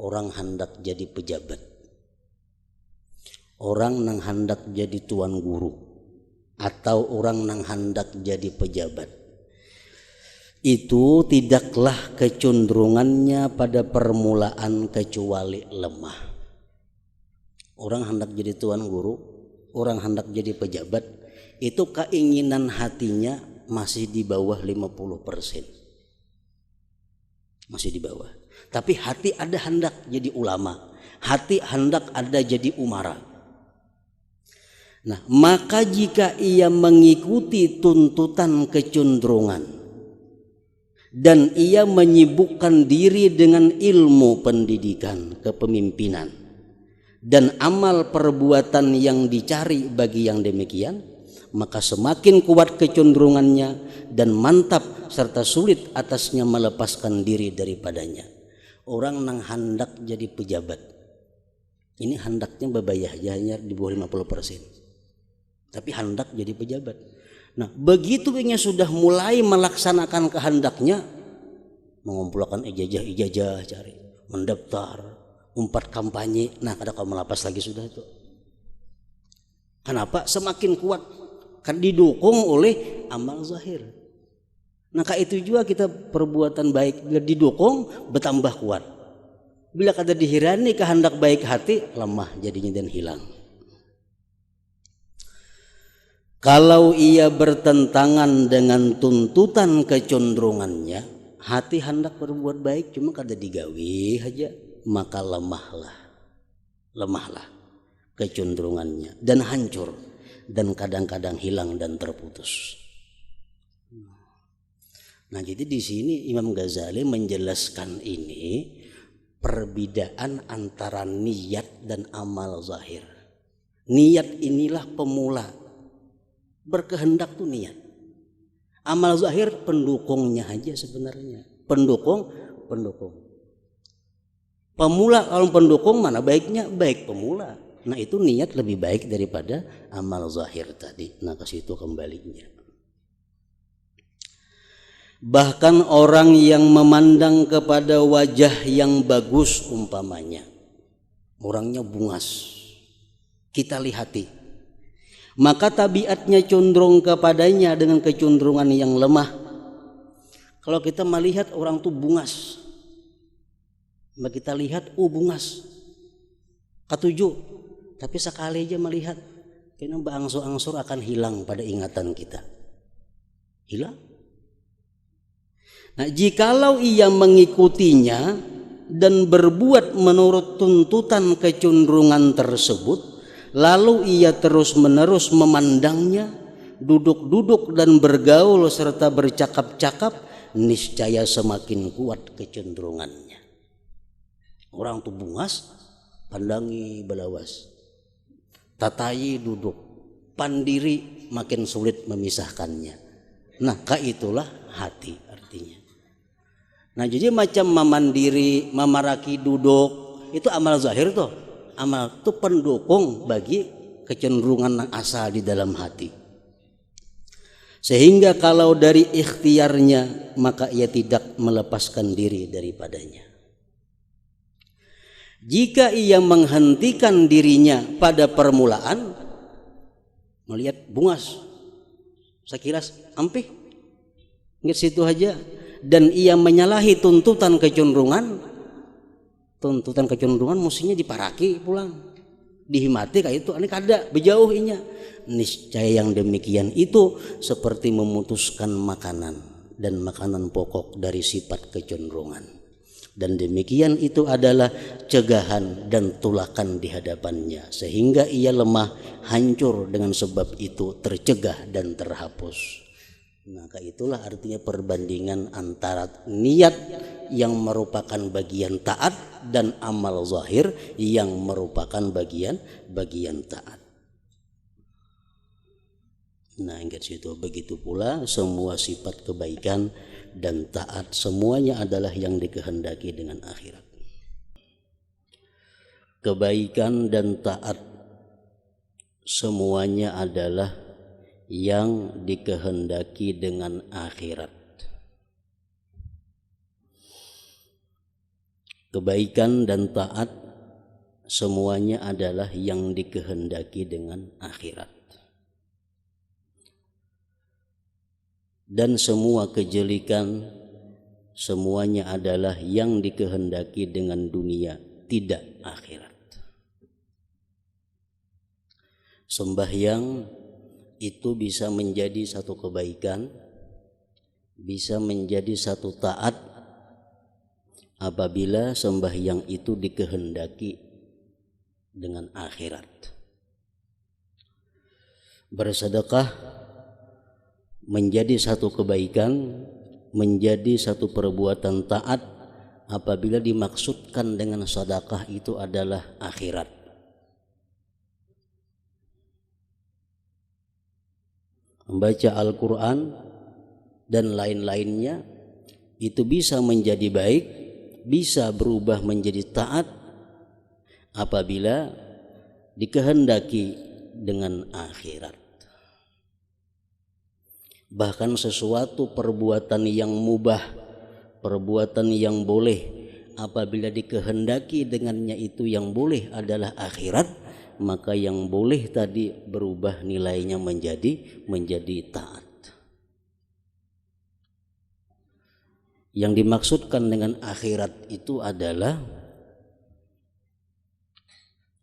orang hendak jadi pejabat, orang nang hendak jadi tuan guru, atau orang nang hendak jadi pejabat, itu tidaklah kecenderungannya pada permulaan kecuali lemah. Orang hendak jadi tuan guru, orang hendak jadi pejabat, itu keinginan hatinya masih di bawah 50%. Masih di bawah. Tapi hati ada hendak jadi ulama, hati hendak ada jadi umara. Nah, maka jika ia mengikuti tuntutan kecenderungan dan ia menyibukkan diri dengan ilmu pendidikan kepemimpinan dan amal perbuatan yang dicari bagi yang demikian, maka semakin kuat kecenderungannya dan mantap serta sulit atasnya melepaskan diri daripadanya. Orang nang hendak jadi pejabat, ini hendaknya bebayah hanya di bawah 50%, tapi hendak jadi pejabat. Nah, begitu ia sudah mulai melaksanakan kehendaknya, mengumpulkan ijazah, cari, mendaftar, umpat kampanye, nah kada kau melapas lagi sudah itu. Kenapa? Semakin kuat, kan didukung oleh amal zahir. Nah, itu juga kita perbuatan baik bila didukung bertambah kuat. Bila kada dihirani kehendak baik hati, lemah jadinya dan hilang. Kalau ia bertentangan dengan tuntutan kecenderungannya, hati hendak berbuat baik cuma kada digawi aja, maka lemahlah kecenderungannya dan hancur dan kadang-kadang hilang dan terputus. Nah, jadi di sini Imam Ghazali menjelaskan ini perbedaan antara niat dan amal zahir. Niat inilah pemula, berkehendak tuh niat. Amal zahir pendukungnya aja sebenarnya, pendukung. Pemula kalau pendukung mana baiknya? Baik pemula. Nah, itu niat lebih baik daripada amal zahir tadi. Nah, ke situ kembalinya. Bahkan orang yang memandang kepada wajah yang bagus umpamanya, orangnya bungas, kita lihati, maka tabiatnya cenderung kepadanya dengan kecenderungan yang lemah. Kalau kita melihat orang tuh bungas, kita lihat bungas ketujuh, tapi sekali aja melihat kena berangsur-angsur akan hilang pada ingatan kita, hilang. Nah, jikalau ia mengikutinya dan berbuat menurut tuntutan kecenderungan tersebut, lalu ia terus-menerus memandangnya, duduk-duduk dan bergaul serta bercakap-cakap, niscaya semakin kuat kecenderungannya. Orang tuh bungas, pandangi belawas, tatai duduk, pandiri makin sulit memisahkannya. Nah, itulah hati artinya. Nah, jadi macam memandiri, memaraki duduk, itu amal zahir tuh. Amal itu pendukung bagi kecenderungan yang asal di dalam hati. Sehingga kalau dari ikhtiarnya, maka ia tidak melepaskan diri daripadanya. Jika ia menghentikan dirinya pada permulaan, melihat bungas, sekilas ampih, ingat situ aja, dan ia menyalahi tuntutan kecenderungan mestinya diparaki pulang, dihimati kayak itu, ini kada berjauh inya. Niscaya yang demikian itu seperti memutuskan makanan dan makanan pokok dari sifat kecenderungan. Dan demikian itu adalah cegahan dan tulakan di hadapannya, sehingga ia lemah, hancur dengan sebab itu, tercegah dan terhapus. Maka itulah artinya perbandingan antara niat yang merupakan bagian taat dan amal zahir yang merupakan bagian taat. Nah, ingat situ. Begitu pula semua sifat kebaikan dan taat semuanya adalah yang dikehendaki dengan akhirat. kebaikan dan taat semuanya adalah yang dikehendaki dengan akhirat. Kebaikan dan taat semuanya adalah yang dikehendaki dengan akhirat. Dan semua kejelikan semuanya adalah yang dikehendaki dengan dunia, tidak akhirat. Sembahyang itu bisa menjadi satu kebaikan, bisa menjadi satu taat apabila sembahyang itu dikehendaki dengan akhirat. Bersedekah menjadi satu kebaikan, menjadi satu perbuatan taat apabila dimaksudkan dengan sedekah itu adalah akhirat. Membaca Al-Quran dan lain-lainnya itu bisa menjadi baik, bisa berubah menjadi taat apabila dikehendaki dengan akhirat. Bahkan sesuatu perbuatan yang mubah, perbuatan yang boleh, apabila dikehendaki dengannya itu yang boleh adalah akhirat, maka yang boleh tadi berubah nilainya menjadi taat. Yang dimaksudkan dengan akhirat itu adalah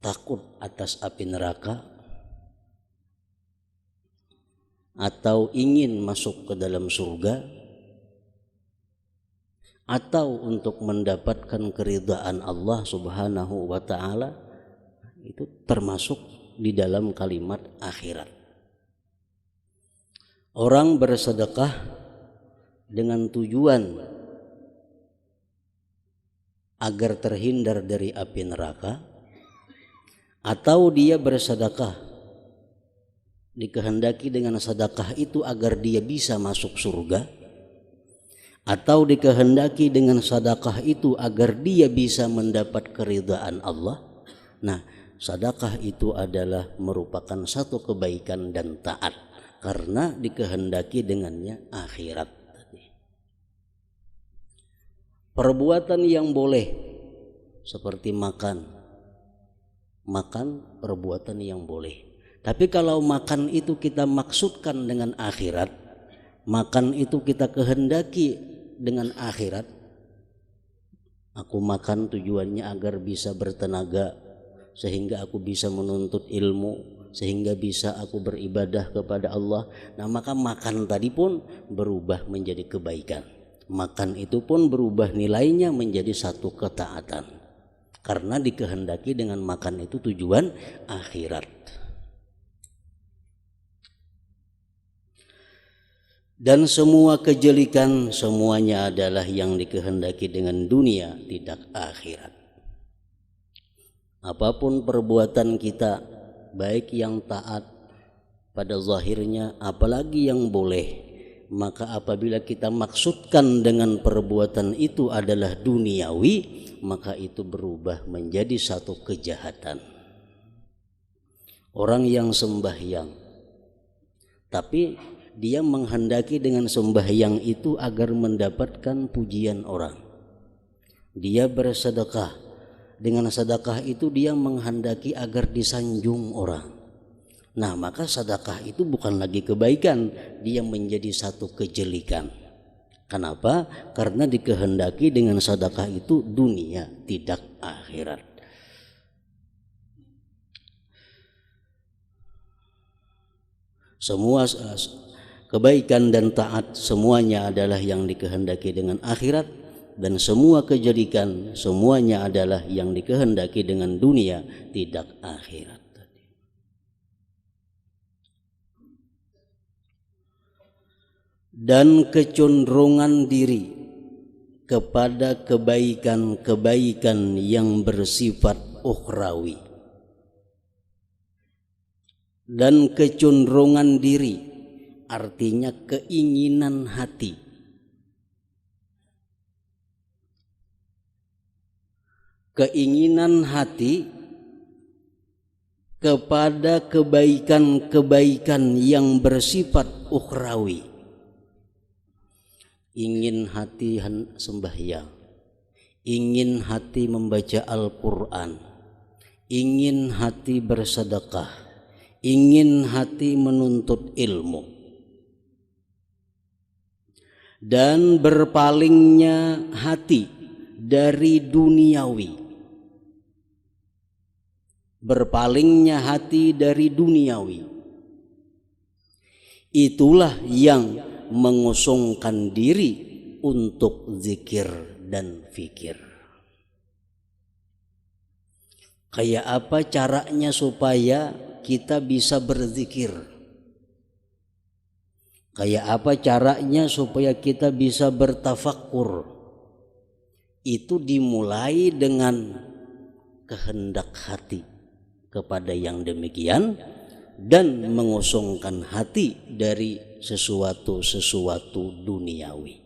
takut atas api neraka, atau ingin masuk ke dalam surga, atau untuk mendapatkan keridhaan Allah Subhanahu wa ta'ala, itu termasuk di dalam kalimat akhirat. Orang bersedekah dengan tujuan agar terhindar dari api neraka, atau dia bersedekah dikehendaki dengan sedekah itu agar dia bisa masuk surga, atau dikehendaki dengan sedekah itu agar dia bisa mendapat keridhaan Allah. Nah, sedekah itu adalah merupakan satu kebaikan dan taat karena dikehendaki dengannya akhirat. Perbuatan yang boleh seperti makan perbuatan yang boleh. Tapi kalau makan itu kita maksudkan dengan akhirat, makan itu kita kehendaki dengan akhirat. Aku makan tujuannya agar bisa bertenaga, sehingga aku bisa menuntut ilmu, sehingga bisa aku beribadah kepada Allah. Nah, maka makan tadi pun berubah menjadi kebaikan. Makan itu pun berubah nilainya menjadi satu ketaatan, karena dikehendaki dengan makan itu tujuan akhirat. Dan semua kejelikan semuanya adalah yang dikehendaki dengan dunia, tidak akhirat. Apapun perbuatan kita, baik yang taat pada zahirnya, apalagi yang boleh, maka apabila kita maksudkan dengan perbuatan itu adalah duniawi, maka itu berubah menjadi satu kejahatan. Orang yang sembahyang, tapi dia menghendaki dengan sembahyang itu agar mendapatkan pujian orang. Dia bersedekah, dengan sedekah itu dia menghendaki agar disanjung orang. Nah, maka sedekah itu bukan lagi kebaikan, dia menjadi satu kejelikan. Kenapa? Karena dikehendaki dengan sedekah itu dunia, tidak akhirat. Semua kebaikan dan taat semuanya adalah yang dikehendaki dengan akhirat, dan semua kejelikan semuanya adalah yang dikehendaki dengan dunia, tidak akhirat. Dan kecenderungan diri kepada kebaikan-kebaikan yang bersifat ukhrawi, dan kecenderungan diri artinya keinginan hati. Keinginan hati kepada kebaikan-kebaikan yang bersifat ukhrawi. Ingin hati sembahyang, ingin hati membaca Al-Quran, ingin hati bersedekah, ingin hati menuntut ilmu, dan berpalingnya hati dari duniawi. Berpalingnya hati dari duniawi, itulah yang mengosongkan diri untuk zikir dan fikir. Kayak apa caranya supaya kita bisa berzikir? Kayak apa caranya supaya kita bisa bertafakkur? Itu dimulai dengan kehendak hati kepada yang demikian dan mengosongkan hati dari sesuatu duniawi.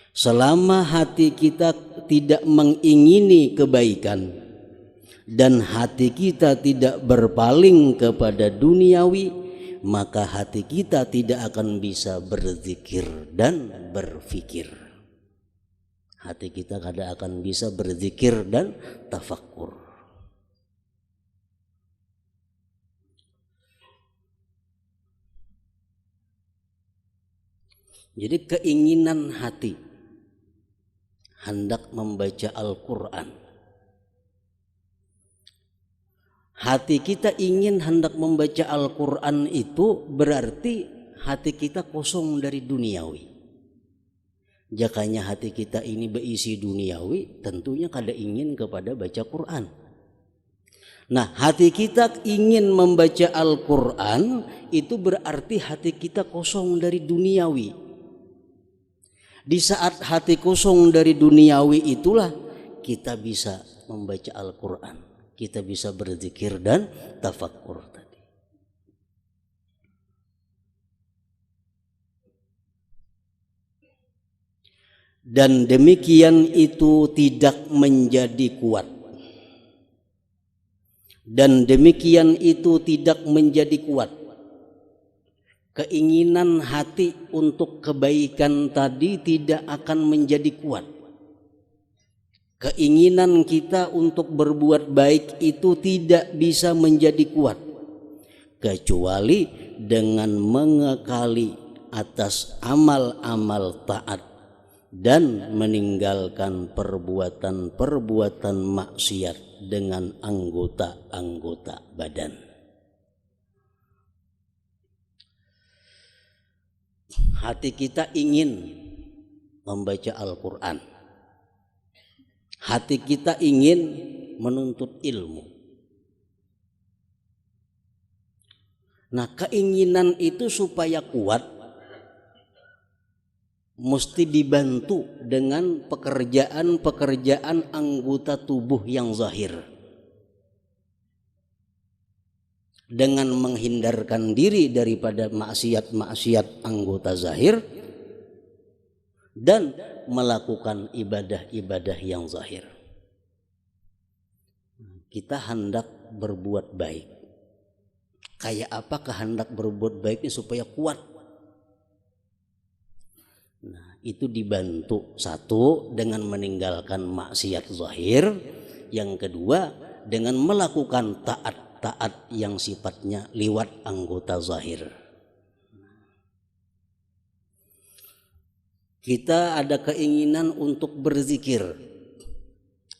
Selama hati kita tidak mengingini kebaikan dan hati kita tidak berpaling kepada duniawi, maka hati kita tidak akan bisa berzikir dan berfikir. Hati kita tidak akan bisa berzikir dan tafakkur. Jadi keinginan hati hendak membaca Al-Quran. Hati kita ingin hendak membaca Al-Quran itu berarti hati kita kosong dari duniawi. Jakanya hati kita ini berisi duniawi, tentunya kada ingin kepada baca Quran. Nah, hati kita ingin membaca Al-Quran itu berarti hati kita kosong dari duniawi. Di saat hati kosong dari duniawi itulah kita bisa membaca Al-Quran, kita bisa berzikir dan tafakkur tadi. Dan demikian itu tidak menjadi kuat. Dan demikian itu tidak menjadi kuat. Keinginan hati untuk kebaikan tadi tidak akan menjadi kuat. Keinginan kita untuk berbuat baik itu tidak bisa menjadi kuat kecuali dengan mengekali atas amal-amal taat dan meninggalkan perbuatan-perbuatan maksiat dengan anggota-anggota badan. Hati kita ingin membaca Al-Quran. Hati kita ingin menuntut ilmu. Nah, keinginan itu supaya kuat mesti dibantu dengan pekerjaan-pekerjaan anggota tubuh yang zahir. Dengan menghindarkan diri daripada maksiat-maksiat anggota zahir dan melakukan ibadah-ibadah yang zahir. Kita hendak berbuat baik. Kayak apa kehendak berbuat baiknya supaya kuat? Nah, itu dibantu satu dengan meninggalkan maksiat zahir, yang kedua dengan melakukan taat yang sifatnya liwat anggota zahir. Kita ada keinginan untuk berzikir,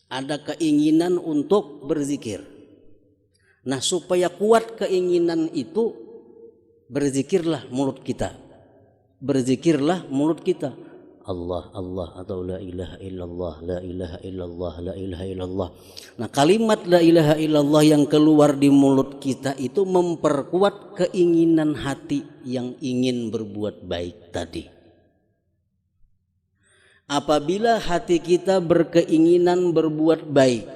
ada keinginan untuk berzikir. Nah, supaya kuat keinginan itu, berzikirlah mulut kita. Berzikirlah mulut kita. Allah, Allah, atau la ilaha illallah, la ilaha illallah, la ilaha illallah. Nah, kalimat la ilaha illallah yang keluar di mulut kita itu memperkuat keinginan hati yang ingin berbuat baik tadi. Apabila hati kita berkeinginan berbuat baik,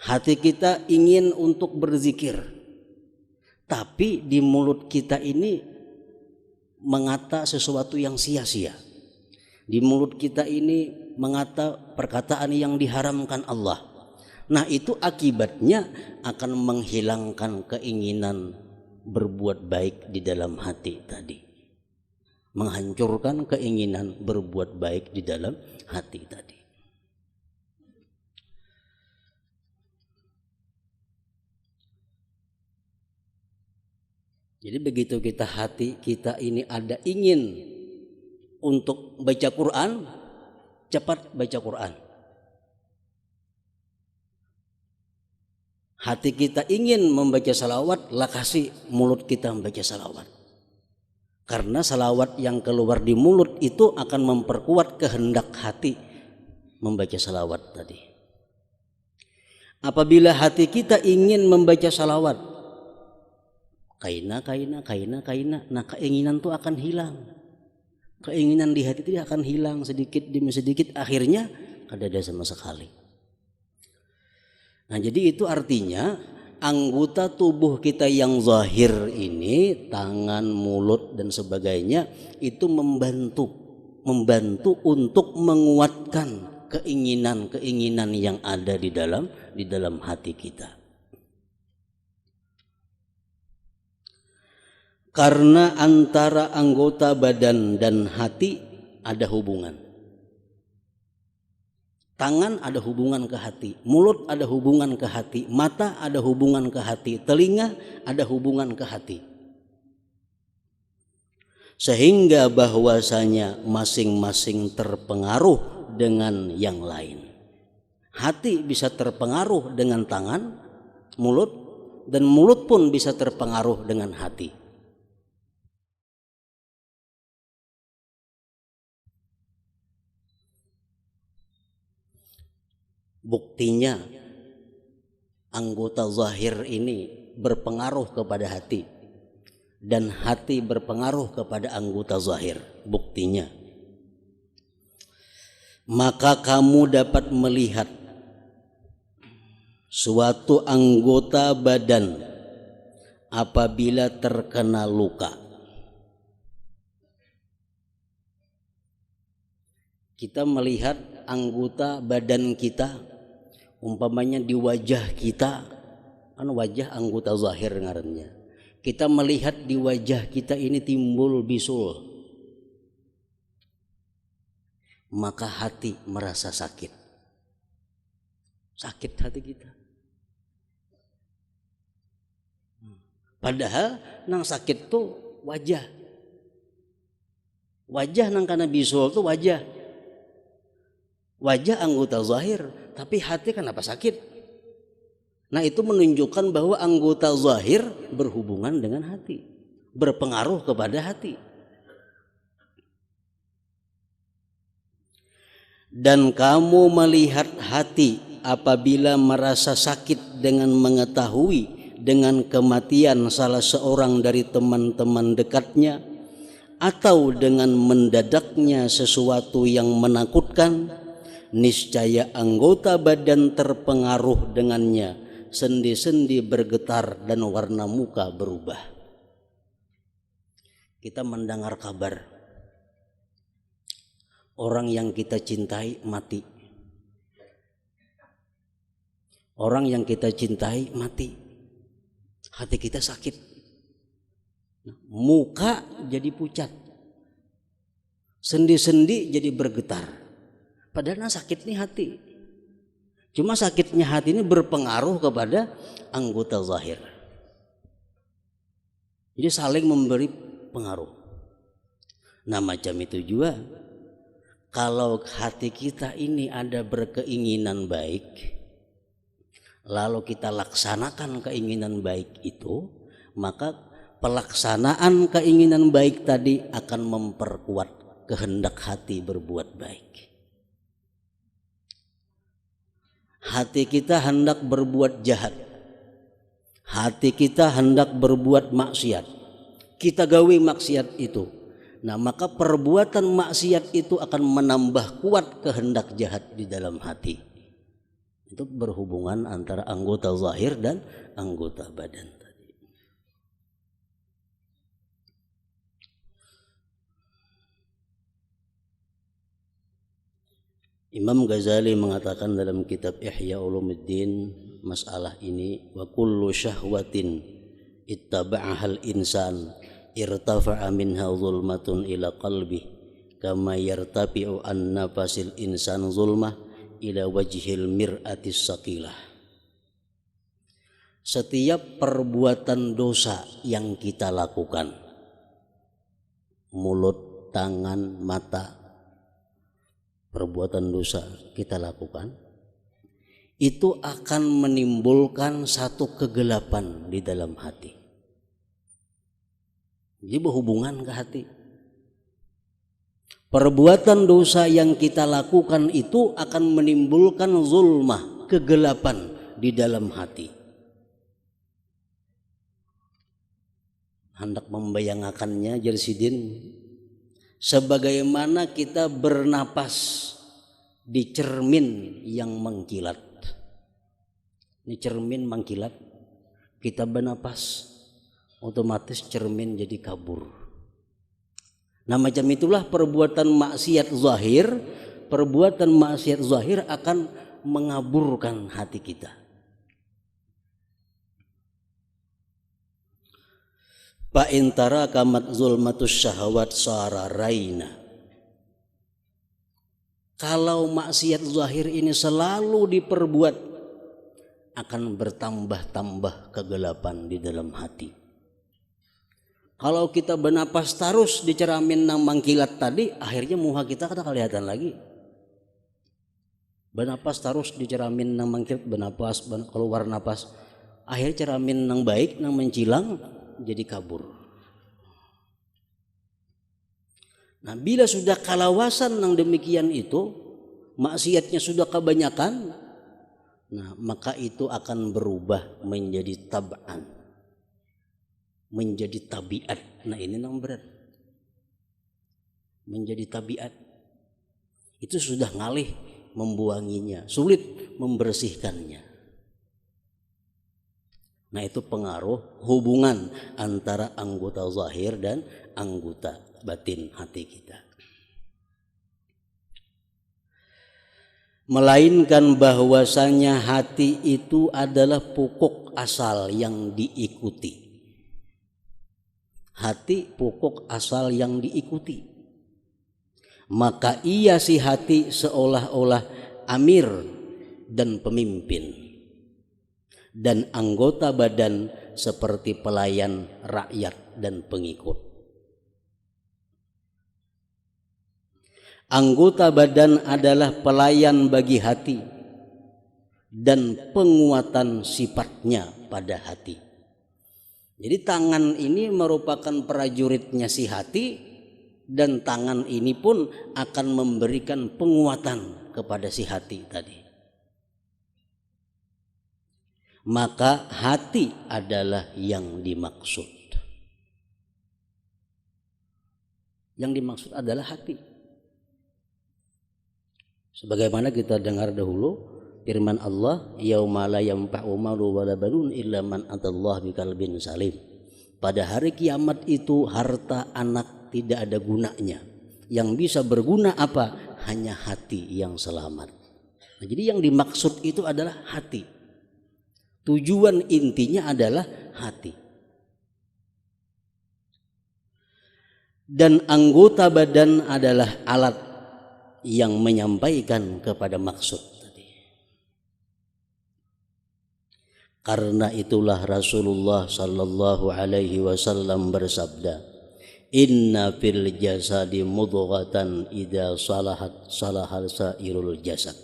hati kita ingin untuk berzikir, tapi di mulut kita ini mengata sesuatu yang sia-sia. Di mulut kita ini mengata perkataan yang diharamkan Allah. Nah, itu akibatnya akan menghilangkan keinginan berbuat baik di dalam hati tadi. Menghancurkan keinginan berbuat baik di dalam hati tadi. Jadi begitu hati kita ini ada ingin untuk baca Quran, cepat baca Quran. Hati kita ingin membaca salawat, lah kasih mulut kita membaca salawat. Karena salawat yang keluar di mulut itu akan memperkuat kehendak hati membaca salawat tadi. Apabila hati kita ingin membaca salawat, kaina, nah keinginan itu akan hilang. Keinginan di hati itu akan hilang sedikit demi sedikit, akhirnya kada ada sama sekali. Nah, jadi itu artinya anggota tubuh kita yang zahir ini, tangan, mulut dan sebagainya, itu membantu untuk menguatkan keinginan yang ada di dalam hati kita. Karena antara anggota badan dan hati ada hubungan. Tangan ada hubungan ke hati, mulut ada hubungan ke hati, mata ada hubungan ke hati, telinga ada hubungan ke hati. Sehingga bahwasanya masing-masing terpengaruh dengan yang lain. Hati bisa terpengaruh dengan tangan, mulut, dan mulut pun bisa terpengaruh dengan hati. Buktinya anggota zahir ini berpengaruh kepada hati dan hati berpengaruh kepada anggota zahir. Buktinya, maka kamu dapat melihat suatu anggota badan apabila terkena luka. Kita melihat anggota badan kita, umpamanya di wajah kita, kan wajah anggota zahir ngarannya. Kita melihat di wajah kita ini timbul bisul, maka hati merasa sakit. Sakit hati kita. Padahal nang sakit tuh wajah. Wajah nang kana bisul tuh wajah. Wajah anggota zahir, tapi hati kenapa sakit? Nah, itu menunjukkan bahwa anggota zahir berhubungan dengan hati, berpengaruh kepada hati. Dan kamu melihat hati apabila merasa sakit dengan mengetahui dengan kematian salah seorang dari teman-teman dekatnya, atau dengan mendadaknya sesuatu yang menakutkan, niscaya anggota badan terpengaruh dengannya, sendi-sendi bergetar dan warna muka berubah. Kita mendengar kabar orang yang kita cintai mati. Orang yang kita cintai mati. Hati kita sakit. Muka jadi pucat. Sendi-sendi jadi bergetar. Padahal sakit nih hati. Cuma sakitnya hati ini berpengaruh kepada anggota zahir. Jadi saling memberi pengaruh. Nah, macam itu juga kalau hati kita ini ada berkeinginan baik, lalu kita laksanakan keinginan baik itu, maka pelaksanaan keinginan baik tadi akan memperkuat kehendak hati berbuat baik. Hati kita hendak berbuat jahat, hati kita hendak berbuat maksiat, kita gawe maksiat itu. Nah, maka perbuatan maksiat itu akan menambah kuat kehendak jahat di dalam hati. Itu berhubungan antara anggota zahir dan anggota badan tadi. Imam Ghazali mengatakan dalam kitab Ihya Ulumuddin masalah ini, wa kullu syahwatin ittaba'ahal insan irtafa'a minha zulmatun ila qalbi kama yartafi'u an nafasil insan zulmah ila wajhil mir'atis saqilah. Setiap perbuatan dosa yang kita lakukan, mulut, tangan, mata, perbuatan dosa kita lakukan, itu akan menimbulkan satu kegelapan di dalam hati. Jadi berhubungan ke hati. Perbuatan dosa yang kita lakukan itu akan menimbulkan zulmah, kegelapan di dalam hati. Hendak membayangakannya Jersidin, sebagaimana kita bernapas di cermin yang mengkilat. Ini cermin mengkilat, kita bernapas, otomatis cermin jadi kabur. Nah macam itulah perbuatan maksiat zahir. Perbuatan maksiat zahir akan mengaburkan hati kita. Fa intara kamat zulmatus syahwat sara raina. Kalau maksiat zahir ini selalu diperbuat, akan bertambah-tambah kegelapan di dalam hati. Kalau kita bernapas terus di cermin nang mangkilat tadi, akhirnya muka kita kada kelihatan lagi. Bernapas terus di cermin nang mangkilat, bernapas keluar napas, akhirnya cermin nang baik nang mencilang jadi kabur. Nah, bila sudah kalawasan nang demikian itu, maksiatnya sudah kebanyakan, nah maka itu akan berubah menjadi tab'an, menjadi tabiat. Nah ini yang berat, menjadi tabiat. Itu sudah ngalih membuanginya, sulit membersihkannya. Nah itu pengaruh hubungan antara anggota zahir dan anggota batin hati kita. Melainkan bahwasanya hati itu adalah pokok asal yang diikuti. Hati pokok asal yang diikuti. Maka ia si hati seolah-olah amir dan pemimpin, dan anggota badan seperti pelayan rakyat dan pengikut. Anggota badan adalah pelayan bagi hati dan penguatan sifatnya pada hati. Jadi tangan ini merupakan prajuritnya si hati, dan tangan ini pun akan memberikan penguatan kepada si hati tadi. Maka hati adalah yang dimaksud. Yang dimaksud adalah hati. Sebagaimana kita dengar dahulu firman Allah, yauma la yanfa'u malu wala banun illa man atallaha biqalbin salim. Pada hari kiamat itu harta anak tidak ada gunanya. Yang bisa berguna apa? Hanya hati yang selamat. Nah, jadi yang dimaksud itu adalah hati. Tujuan intinya adalah hati. Dan anggota badan adalah alat yang menyampaikan kepada maksud tadi. Karena itulah Rasulullah sallallahu alaihi wasallam bersabda, inna fil jasadi mudghatan idza salahat salahal sairul jasad.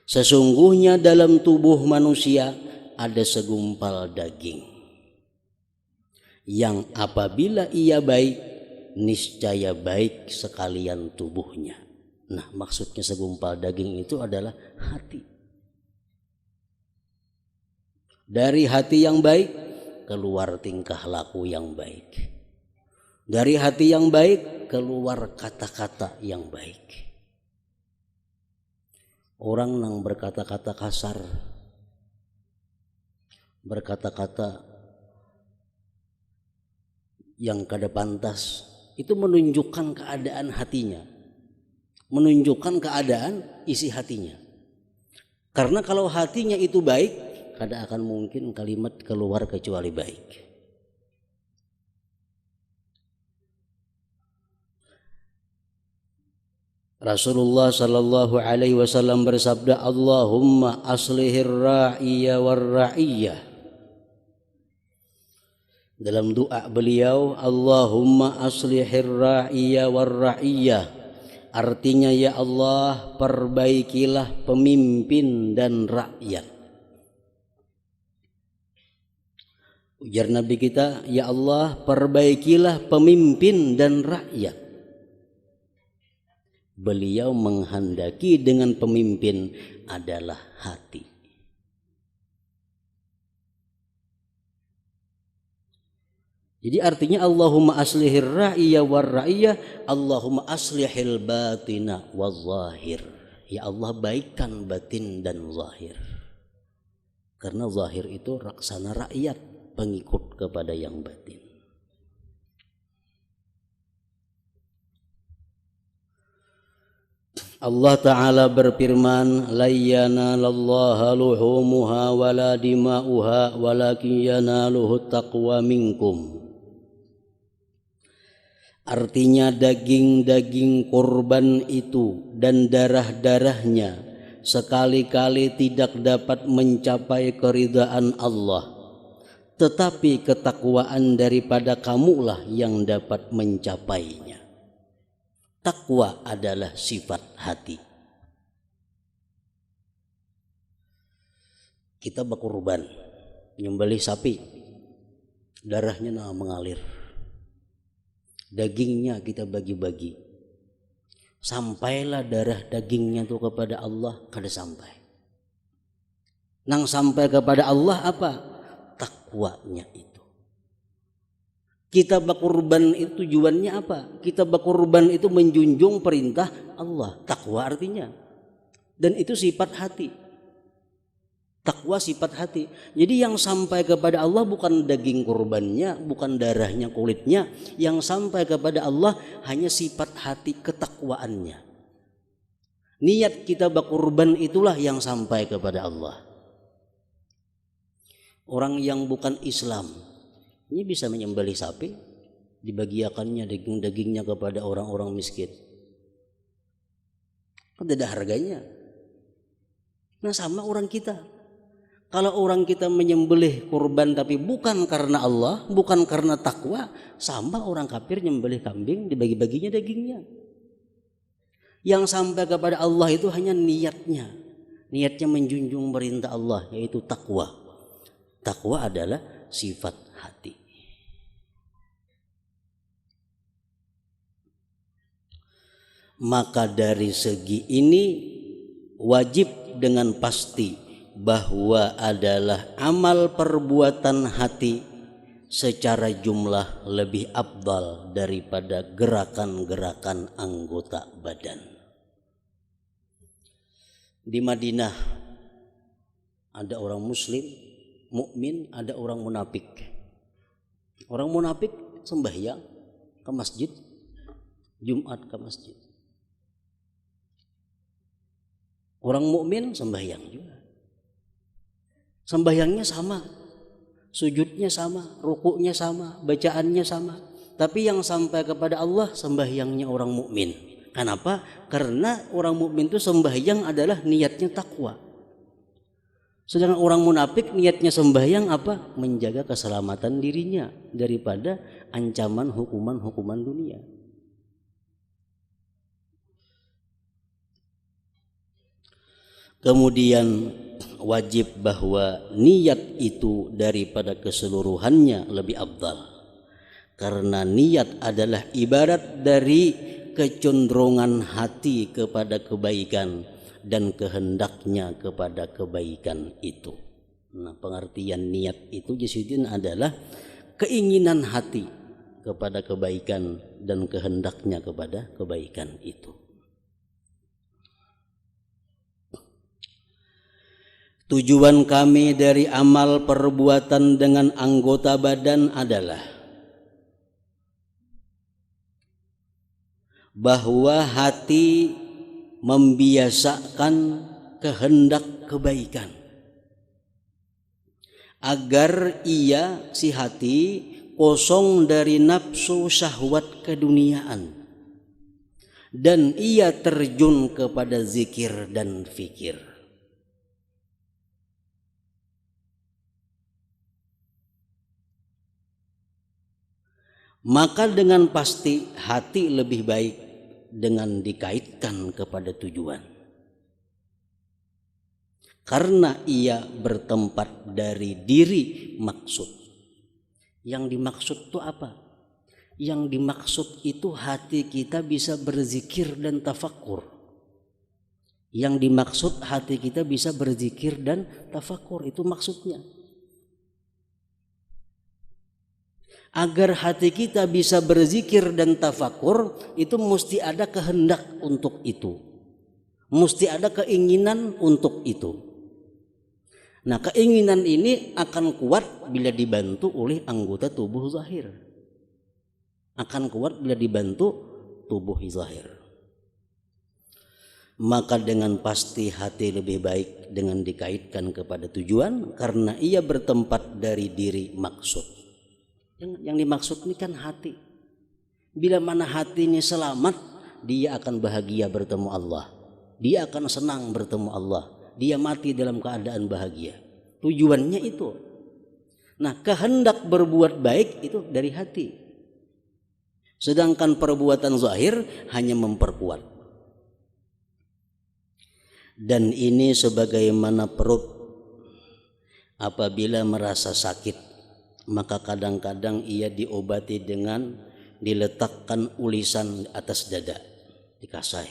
Sesungguhnya dalam tubuh manusia ada segumpal daging yang apabila ia baik, niscaya baik sekalian tubuhnya. Nah, maksudnya segumpal daging itu adalah hati. Dari hati yang baik keluar tingkah laku yang baik. Dari hati yang baik keluar kata-kata yang baik. Orang yang berkata-kata kasar, berkata-kata yang kada pantas, itu menunjukkan keadaan hatinya, menunjukkan keadaan isi hatinya. Karena kalau hatinya itu baik, kada akan mungkin kalimat keluar kecuali baik. Rasulullah sallallahu alaihi wasallam bersabda, Allahumma aslihir ra'iyya war ra'iyah. Dalam doa beliau, Allahumma aslihir ra'iyya war ra'iyah. Artinya, ya Allah, perbaikilah pemimpin dan rakyat. Ujar Nabi kita, ya Allah, perbaikilah pemimpin dan rakyat. Beliau menghendaki dengan pemimpin adalah hati. Jadi artinya Allahumma aslihir ra'iyya war ra'iyah, Allahumma aslihil batina wal zahir. Ya Allah, baikkan batin dan zahir. Karena zahir itu raksana rakyat, pengikut kepada yang batin. Allah Ta'ala berfirman, la yanalallaha luhumuha wala dima'uha walakin yanaluhu taqwa minkum. Artinya daging-daging kurban itu dan darah-darahnya sekali-kali tidak dapat mencapai keridhaan Allah, tetapi ketakwaan daripada kamulah yang dapat mencapainya. Takwa adalah sifat hati. Kita berkurban, nyembelih sapi, darahnya mengalir, dagingnya kita bagi-bagi. Sampailah darah dagingnya itu kepada Allah, kada sampai. Nang sampai kepada Allah apa? Takwanya itu. Kita berkurban itu tujuannya apa? Kita berkurban itu menjunjung perintah Allah. Takwa artinya. Dan itu sifat hati. Takwa sifat hati. Jadi yang sampai kepada Allah bukan daging kurbannya, bukan darahnya, kulitnya. Yang sampai kepada Allah hanya sifat hati, ketakwaannya. Niat kita berkurban itulah yang sampai kepada Allah. Orang yang bukan Islam ini bisa menyembelih sapi, dibagiakannya daging-dagingnya kepada orang-orang miskin. Kan tidak harganya. Nah sama orang kita. Kalau orang kita menyembelih kurban tapi bukan karena Allah, bukan karena takwa, sama orang kafir nyembelih kambing, dibagi-baginya dagingnya. Yang sampai kepada Allah itu hanya niatnya. Niatnya menjunjung perintah Allah, yaitu takwa. Takwa adalah sifat hati. Maka dari segi ini wajib dengan pasti bahwa adalah amal perbuatan hati secara jumlah lebih afdal daripada gerakan-gerakan anggota badan. Di Madinah ada orang muslim, mukmin, ada orang munafik. Orang munafik sembahyang ke masjid, Jumat ke masjid. Orang mukmin sembahyang juga. Sembahyangnya sama, sujudnya sama, rukuknya sama, bacaannya sama. Tapi yang sampai kepada Allah sembahyangnya orang mukmin. Kenapa? Karena orang mukmin itu sembahyang adalah niatnya takwa. Sedangkan orang munafik niatnya sembahyang apa? Menjaga keselamatan dirinya daripada ancaman hukuman-hukuman dunia. Kemudian wajib bahwa niat itu daripada keseluruhannya lebih afdal. Karena niat adalah ibarat dari kecenderungan hati kepada kebaikan dan kehendaknya kepada kebaikan itu. Nah, pengertian niat itu jisidin adalah keinginan hati kepada kebaikan dan kehendaknya kepada kebaikan itu. Tujuan kami dari amal perbuatan dengan anggota badan adalah bahwa hati membiasakan kehendak kebaikan agar ia si hati kosong dari nafsu syahwat keduniaan dan ia terjun kepada zikir dan fikir. Maka dengan pasti hati lebih baik dengan dikaitkan kepada tujuan. Karena ia bertempat dari diri maksud. Yang dimaksud itu apa? Yang dimaksud itu hati kita bisa berzikir dan tafakur. Yang dimaksud hati kita bisa berzikir dan tafakur, itu maksudnya. Agar hati kita bisa berzikir dan tafakur, itu mesti ada kehendak untuk itu. Mesti ada keinginan untuk itu. Nah, keinginan ini akan kuat bila dibantu oleh anggota tubuh zahir. Akan kuat bila dibantu tubuh zahir. Maka dengan pasti hati lebih baik dengan dikaitkan kepada tujuan karena ia bertempat dari diri maksud. Yang dimaksud ini kan hati. Bila mana hati ini selamat, dia akan bahagia bertemu Allah. Dia akan senang bertemu Allah. Dia mati dalam keadaan bahagia. Tujuannya itu. Nah, kehendak berbuat baik itu dari hati. Sedangkan perbuatan zahir hanya memperkuat. Dan ini sebagaimana perut apabila merasa sakit, maka kadang-kadang ia diobati dengan diletakkan ulisan atas dada, dikasai,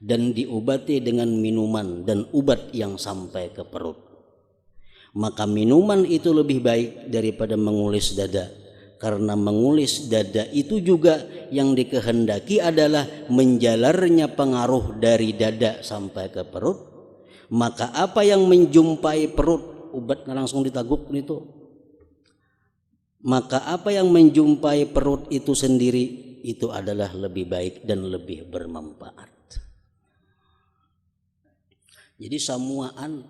dan diobati dengan minuman dan ubat yang sampai ke perut. Maka minuman itu lebih baik daripada mengulis dada, karena mengulis dada itu juga yang dikehendaki adalah menjalarnya pengaruh dari dada sampai ke perut. Maka apa yang menjumpai perut, obatnya langsung ditaguk itu. Maka apa yang menjumpai perut itu sendiri itu adalah lebih baik dan lebih bermanfaat. Jadi samuaan,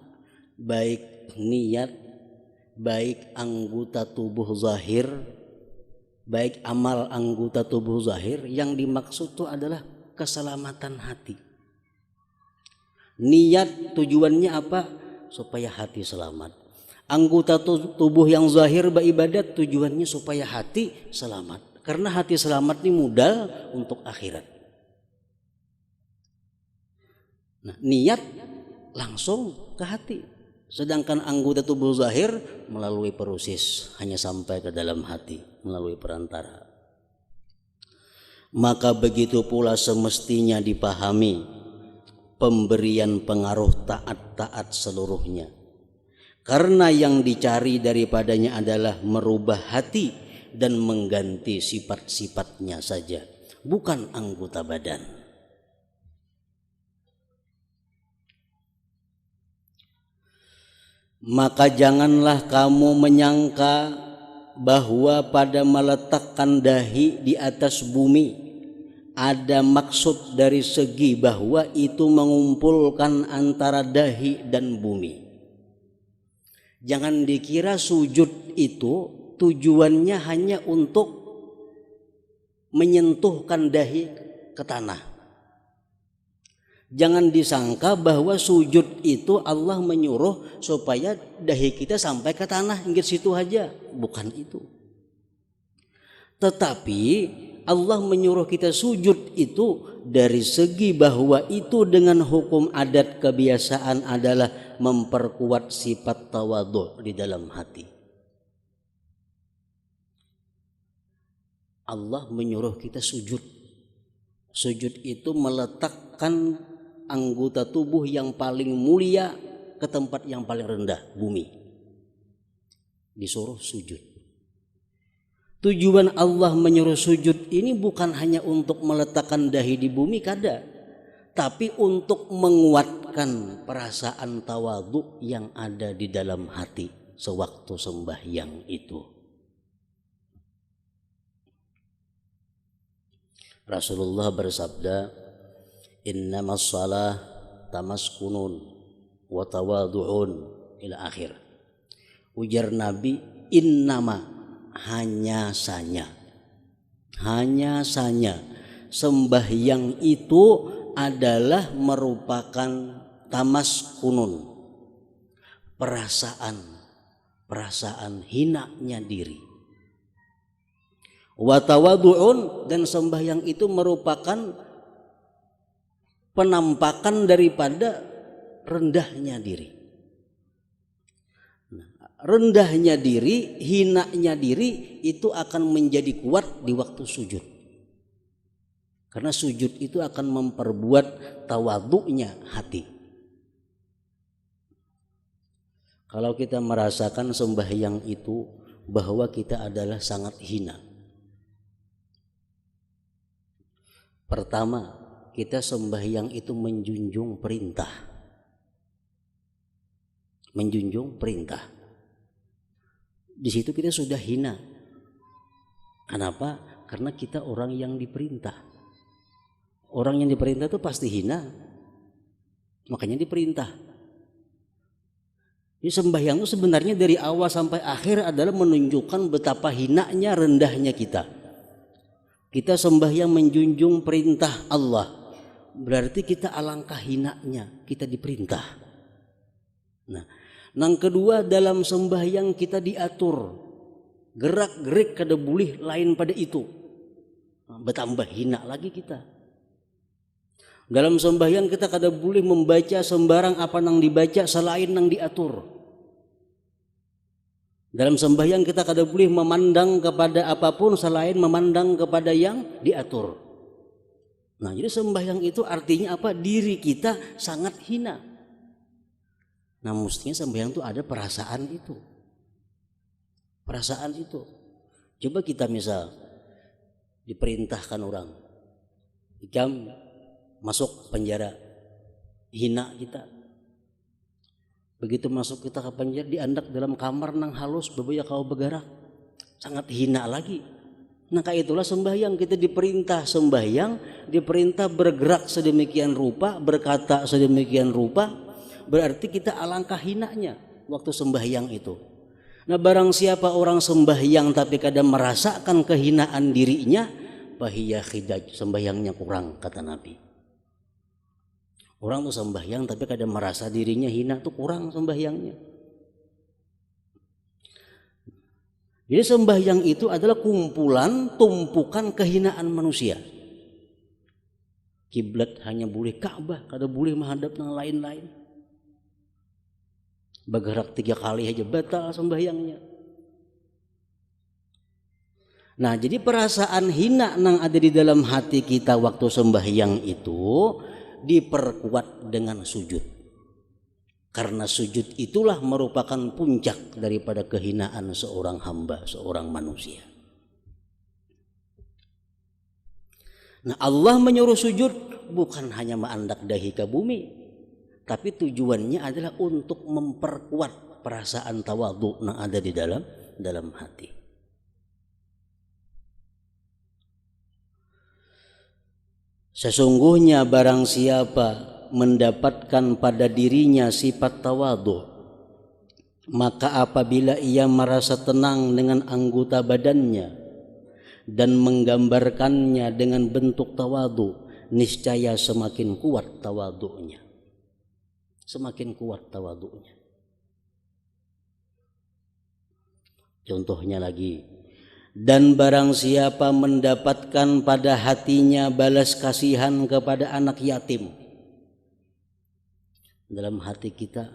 baik niat, baik anggota tubuh zahir, baik amal anggota tubuh zahir, yang dimaksud itu adalah keselamatan hati. Niat tujuannya apa? Supaya hati selamat. Anggota tubuh yang zahir beribadat tujuannya supaya hati selamat. Karena hati selamat ini modal untuk akhirat. Nah, niat langsung ke hati. Sedangkan anggota tubuh zahir melalui proses hanya sampai ke dalam hati melalui perantara. Maka begitu pula semestinya dipahami pemberian pengaruh taat-taat seluruhnya. Karena yang dicari daripadanya adalah merubah hati dan mengganti sifat-sifatnya saja, bukan anggota badan. Maka janganlah kamu menyangka bahwa pada meletakkan dahi di atas bumi ada maksud dari segi bahwa itu mengumpulkan antara dahi dan bumi. Jangan dikira sujud itu tujuannya hanya untuk menyentuhkan dahi ke tanah. Jangan disangka bahwa sujud itu Allah menyuruh supaya dahi kita sampai ke tanah, inggit situ aja. Bukan itu. Tetapi Allah menyuruh kita sujud itu dari segi bahwa itu dengan hukum adat kebiasaan adalah memperkuat sifat tawadhu di dalam hati. Allah menyuruh kita sujud. Sujud itu meletakkan anggota tubuh yang paling mulia ke tempat yang paling rendah, bumi. Disuruh sujud. Tujuan Allah menyuruh sujud ini bukan hanya untuk meletakkan dahi di bumi kada, tapi untuk menguatkan perasaan tawadhu yang ada di dalam hati sewaktu sembahyang itu. Rasulullah bersabda, innamas shalah tamaskunun wa tawadu'un ila akhir. Ujar Nabi, innama, hanya saja sembahyang itu adalah merupakan tamaskunun, perasaan hinanya diri. Wa tawadu'un, dan sembahyang itu merupakan penampakan daripada rendahnya diri. Rendahnya diri, hinanya diri itu akan menjadi kuat di waktu sujud. Karena sujud itu akan memperbuat tawadhu'nya hati. Kalau kita merasakan sembahyang itu bahwa kita adalah sangat hina. Pertama, kita sembahyang itu menjunjung perintah. Menjunjung perintah. Di situ kita sudah hina. Kenapa? Karena kita orang yang diperintah. Orang yang diperintah itu pasti hina. Makanya diperintah. Jadi sembahyang itu sebenarnya dari awal sampai akhir adalah menunjukkan betapa hinanya, rendahnya kita. Kita sembahyang menjunjung perintah Allah. Berarti kita alangkah hinanya, kita diperintah. Nah, yang kedua, dalam sembahyang kita diatur, gerak-gerik kada boleh lain pada itu. Bertambah hina lagi kita. Dalam sembahyang kita kada boleh membaca sembarang apa nang dibaca selain nang diatur. Dalam sembahyang kita kada boleh memandang kepada apapun selain memandang kepada yang diatur. Nah, jadi sembahyang itu artinya apa? Diri kita sangat hina. Nah, mestinya sembahyang itu ada perasaan itu. Perasaan itu. Coba kita misal diperintahkan orang, ikam masuk penjara, hina kita. Begitu masuk kita ke penjara, diandak dalam kamar nang halus, bebaya kau bergerak, sangat hina lagi. Nah, kayak itulah sembahyang, kita diperintah sembahyang, diperintah bergerak sedemikian rupa, berkata sedemikian rupa. Berarti kita alangkah hinanya waktu sembahyang itu. Nah, barang siapa orang sembahyang tapi kadang merasakan kehinaan dirinya, bahiyah khidaj, sembahyangnya kurang, kata Nabi. Orang tuh sembahyang tapi kadang merasa dirinya hina, tuh kurang sembahyangnya. Jadi sembahyang itu adalah kumpulan, tumpukan kehinaan manusia. Kiblat hanya boleh Ka'bah, kada boleh menghadap yang lain-lain. Bergerak 3 kali aja batal sembahyangnya. Nah, jadi perasaan hina yang ada di dalam hati kita waktu sembahyang itu diperkuat dengan sujud. Karena sujud itulah merupakan puncak daripada kehinaan seorang hamba, seorang manusia. Nah, Allah menyuruh sujud bukan hanya menandak dahi ke bumi, tapi tujuannya adalah untuk memperkuat perasaan tawadhu yang ada di dalam hati. Sesungguhnya barang siapa mendapatkan pada dirinya sifat tawadhu, maka apabila ia merasa tenang dengan anggota badannya dan menggambarkannya dengan bentuk tawadhu, niscaya semakin kuat tawadhunya. Semakin kuat tawadhunya. Contohnya lagi, dan barang siapa mendapatkan pada hatinya balas kasihan kepada anak yatim. Dalam hati kita,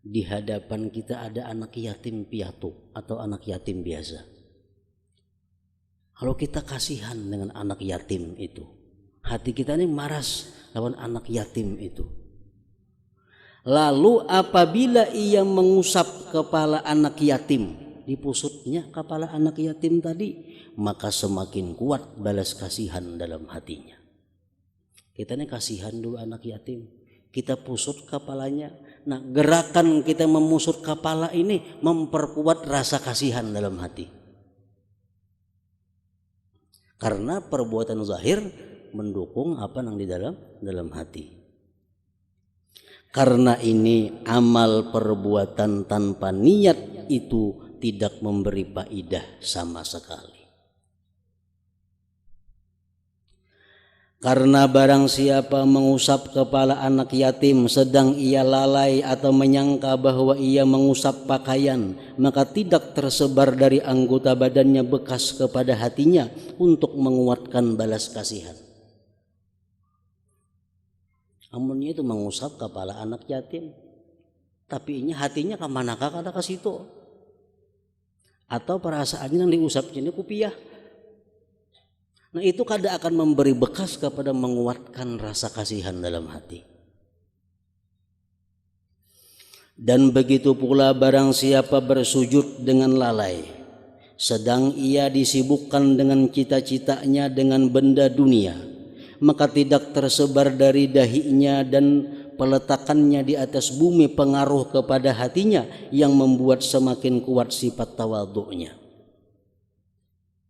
di hadapan kita ada anak yatim piatu atau anak yatim biasa. Kalau kita kasihan dengan anak yatim itu, hati kita ini maras lawan anak yatim itu. Lalu apabila ia mengusap kepala anak yatim, dipusutnya kepala anak yatim tadi, maka semakin kuat balas kasihan dalam hatinya. Kita ini kasihan dulu anak yatim, kita pusut kepalanya. Nah, gerakan kita memusut kepala ini memperkuat rasa kasihan dalam hati. Karena perbuatan zahir mendukung apa yang di dalam hati. Karena ini amal perbuatan tanpa niat itu tidak memberi faidah sama sekali. Karena barang siapa mengusap kepala anak yatim sedang ia lalai atau menyangka bahwa ia mengusap pakaian, maka tidak tersebar dari anggota badannya bekas kepada hatinya untuk menguatkan balas kasihan. Amunnya itu mengusap kepala anak yatim, tapi ini hatinya kemanakah kada ke situ? Atau perasaannya yang diusapnya ini kupiah. Nah itu kada akan memberi bekas kepada menguatkan rasa kasihan dalam hati. Dan begitu pula barang siapa bersujud dengan lalai, sedang ia disibukkan dengan cita-citanya dengan benda dunia, maka tidak tersebar dari dahinya dan peletakannya di atas bumi pengaruh kepada hatinya yang membuat semakin kuat sifat tawadhu'nya.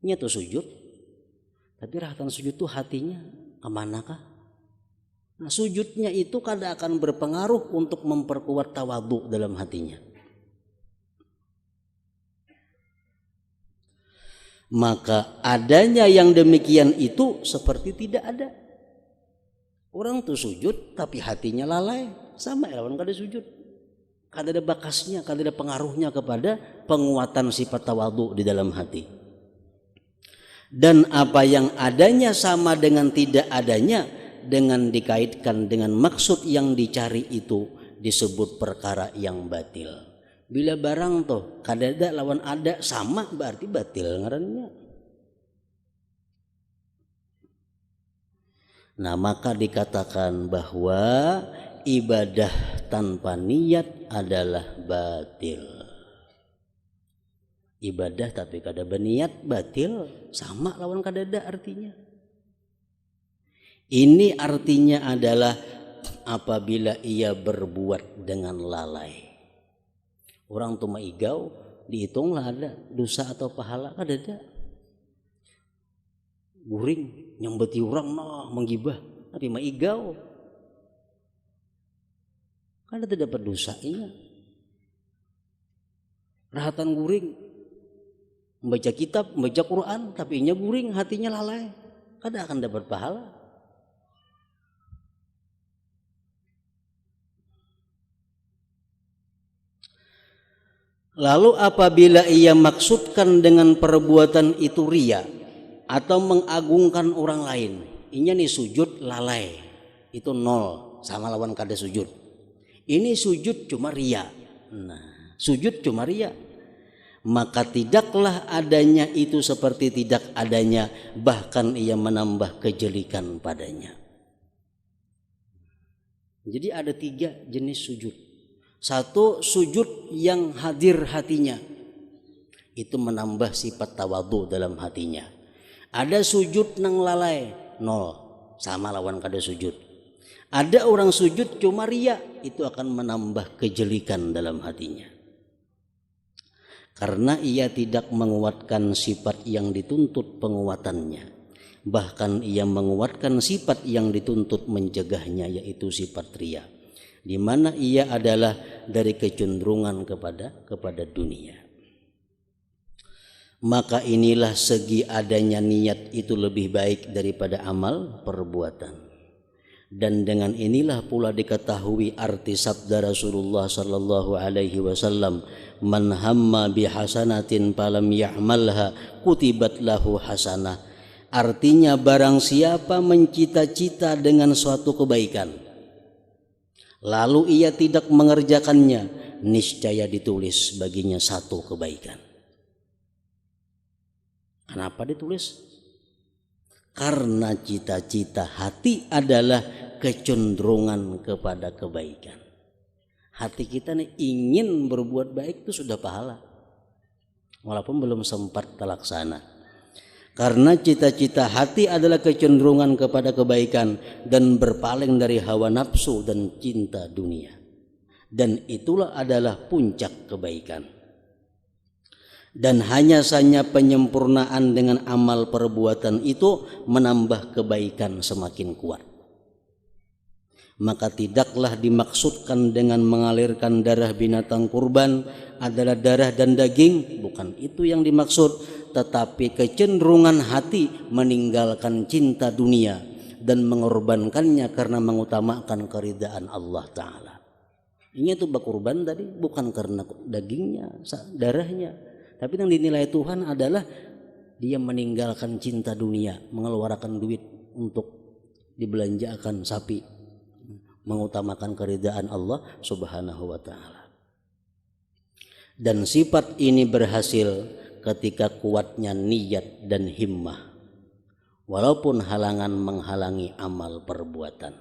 Ini tuh sujud, tapi rahatan sujud tuh hatinya kemanakah? Nah sujudnya itu kada akan berpengaruh untuk memperkuat tawadhu dalam hatinya. Maka adanya yang demikian itu seperti tidak ada. Orang tuh sujud tapi hatinya lalai, sama lawan kada sujud. Kada ada bakasnya, kada ada pengaruhnya kepada penguatan sifat tawadhu di dalam hati. Dan apa yang adanya sama dengan tidak adanya dengan dikaitkan dengan maksud yang dicari itu disebut perkara yang batil. Bila barang toh kadada lawan ada sama berarti batil ngarannya. Nah maka dikatakan bahwa ibadah tanpa niat adalah batil. Ibadah tapi kada berniat batil, sama lawan kadada artinya. Ini artinya adalah apabila ia berbuat dengan lalai. Orang tuh maigau dihitunglah ada dosa atau pahala kadada. Guring nyambeti orang nah menggibah tapi maigau kada dapat dosa iya. Rahatan guring membaca kitab, membaca Quran, tapi inya guring, hatinya lalai, kada akan dapat pahala. Lalu apabila ia maksudkan dengan perbuatan itu riya atau mengagungkan orang lain, inya nih sujud lalai, itu nol, sama lawan kada sujud. Ini sujud cuma riya. Nah, sujud cuma riya. Maka tidaklah adanya itu seperti tidak adanya, bahkan ia menambah kejelikan padanya. Jadi ada 3 jenis sujud. Satu, sujud yang hadir hatinya, itu menambah sifat tawadhu dalam hatinya. Ada sujud nang lalai, nol, sama lawan kada sujud. Ada orang sujud cuma riya, itu akan menambah kejelikan dalam hatinya. Karena ia tidak menguatkan sifat yang dituntut penguatannya. Bahkan ia menguatkan sifat yang dituntut mencegahnya, yaitu sifat riya, di mana ia adalah dari kecenderungan kepada dunia. Maka inilah segi adanya niat itu lebih baik daripada amal perbuatan. Dan dengan inilah pula diketahui arti sabda Rasulullah sallallahu alaihi wasallam, man hamma bihasanatin falam ya'malha kutibat lahu hasanah. Artinya barang siapa mencita-cita dengan suatu kebaikan lalu ia tidak mengerjakannya, niscaya ditulis baginya satu kebaikan. Kenapa ditulis? Karena cita-cita hati adalah kecenderungan kepada kebaikan. Hati kita nih ingin berbuat baik itu sudah pahala, walaupun belum sempat terlaksana. Karena cita-cita hati adalah kecenderungan kepada kebaikan dan berpaling dari hawa nafsu dan cinta dunia. Dan itulah adalah puncak kebaikan. Dan hanya saja penyempurnaan dengan amal perbuatan itu menambah kebaikan semakin kuat. Maka tidaklah dimaksudkan dengan mengalirkan darah binatang kurban adalah darah dan daging, bukan itu yang dimaksud, tetapi kecenderungan hati meninggalkan cinta dunia dan mengorbankannya karena mengutamakan keridaan Allah Ta'ala. Ini itu berkurban tadi bukan karena dagingnya, darahnya, tapi yang dinilai Tuhan adalah dia meninggalkan cinta dunia, mengeluarkan duit untuk dibelanjakan sapi, mengutamakan keridaan Allah Subhanahu wa Ta'ala. Dan sifat ini berhasil ketika kuatnya niat dan himmah, walaupun halangan menghalangi amal perbuatan.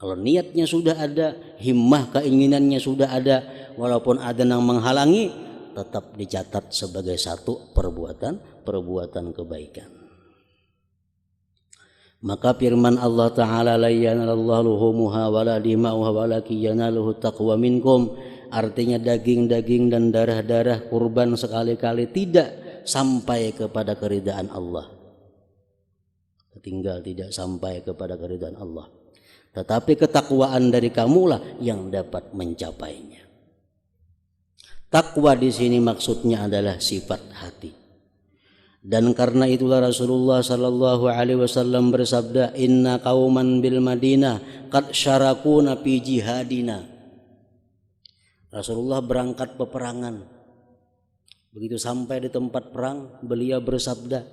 Kalau niatnya sudah ada, himmah keinginannya sudah ada, walaupun ada yang menghalangi, tetap dicatat sebagai satu perbuatan kebaikan. Maka firman Allah Ta'ala, la yanallahu luhumuha wala dima'uha walakin yanaluhu taqwa minkum, artinya daging-daging dan darah-darah kurban sekali-kali tidak sampai kepada keridaan Allah, tinggal tidak sampai kepada keridaan Allah, tetapi ketakwaan dari kamulah yang dapat mencapainya. Takwa di sini maksudnya adalah sifat hati. Dan karena itulah Rasulullah sallallahu alaihi wasallam bersabda, inna qauman bil Madinah qad syarakuna fi jihadina. Rasulullah berangkat peperangan. Begitu sampai di tempat perang, beliau bersabda,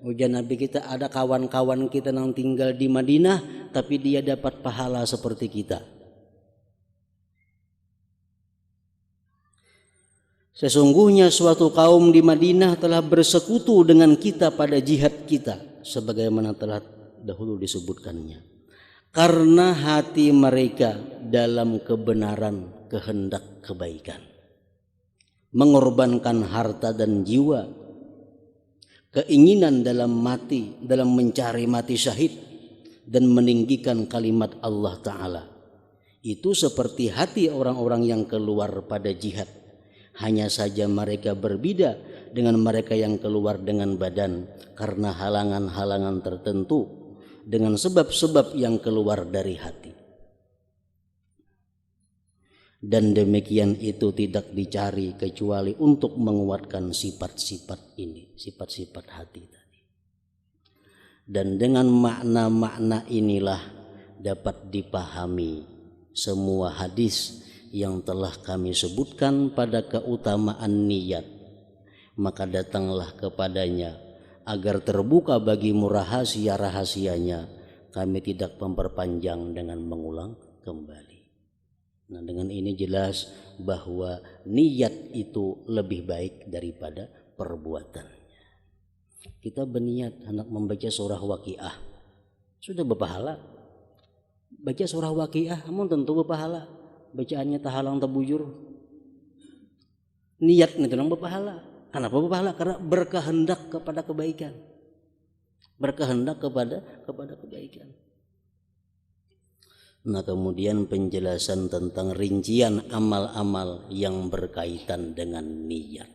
ujar Nabi kita, ada kawan-kawan kita yang tinggal di Madinah tapi dia dapat pahala seperti kita. Sesungguhnya suatu kaum di Madinah telah bersekutu dengan kita pada jihad kita, sebagaimana telah dahulu disebutkannya. Karena hati mereka dalam kebenaran kehendak kebaikan, mengorbankan harta dan jiwa, keinginan dalam mencari mati syahid dan meninggikan kalimat Allah Ta'ala. Itu seperti hati orang-orang yang keluar pada jihad. Hanya saja mereka berbeda dengan mereka yang keluar dengan badan karena halangan-halangan tertentu, dengan sebab-sebab yang keluar dari hati. Dan demikian itu tidak dicari kecuali untuk menguatkan sifat-sifat ini, sifat-sifat hati tadi. Dan dengan makna-makna inilah dapat dipahami semua hadis yang telah kami sebutkan pada keutamaan niat. Maka datanglah kepadanya agar terbuka bagimu rahasia-rahasianya. Kami tidak memperpanjang dengan mengulang kembali. Nah, dengan ini jelas bahwa niat itu lebih baik daripada perbuatannya. Kita berniat hendak membaca surah Waqiah, sudah berpahala. Baca surah Waqiah, namun tentu berpahala. Bacaannya tahalang tabujur, niat itu nang berpahala. Kenapa berpahala? Karena berkehendak kepada kebaikan, berkehendak kepada kebaikan. Nah, kemudian penjelasan tentang rincian amal-amal yang berkaitan dengan niat.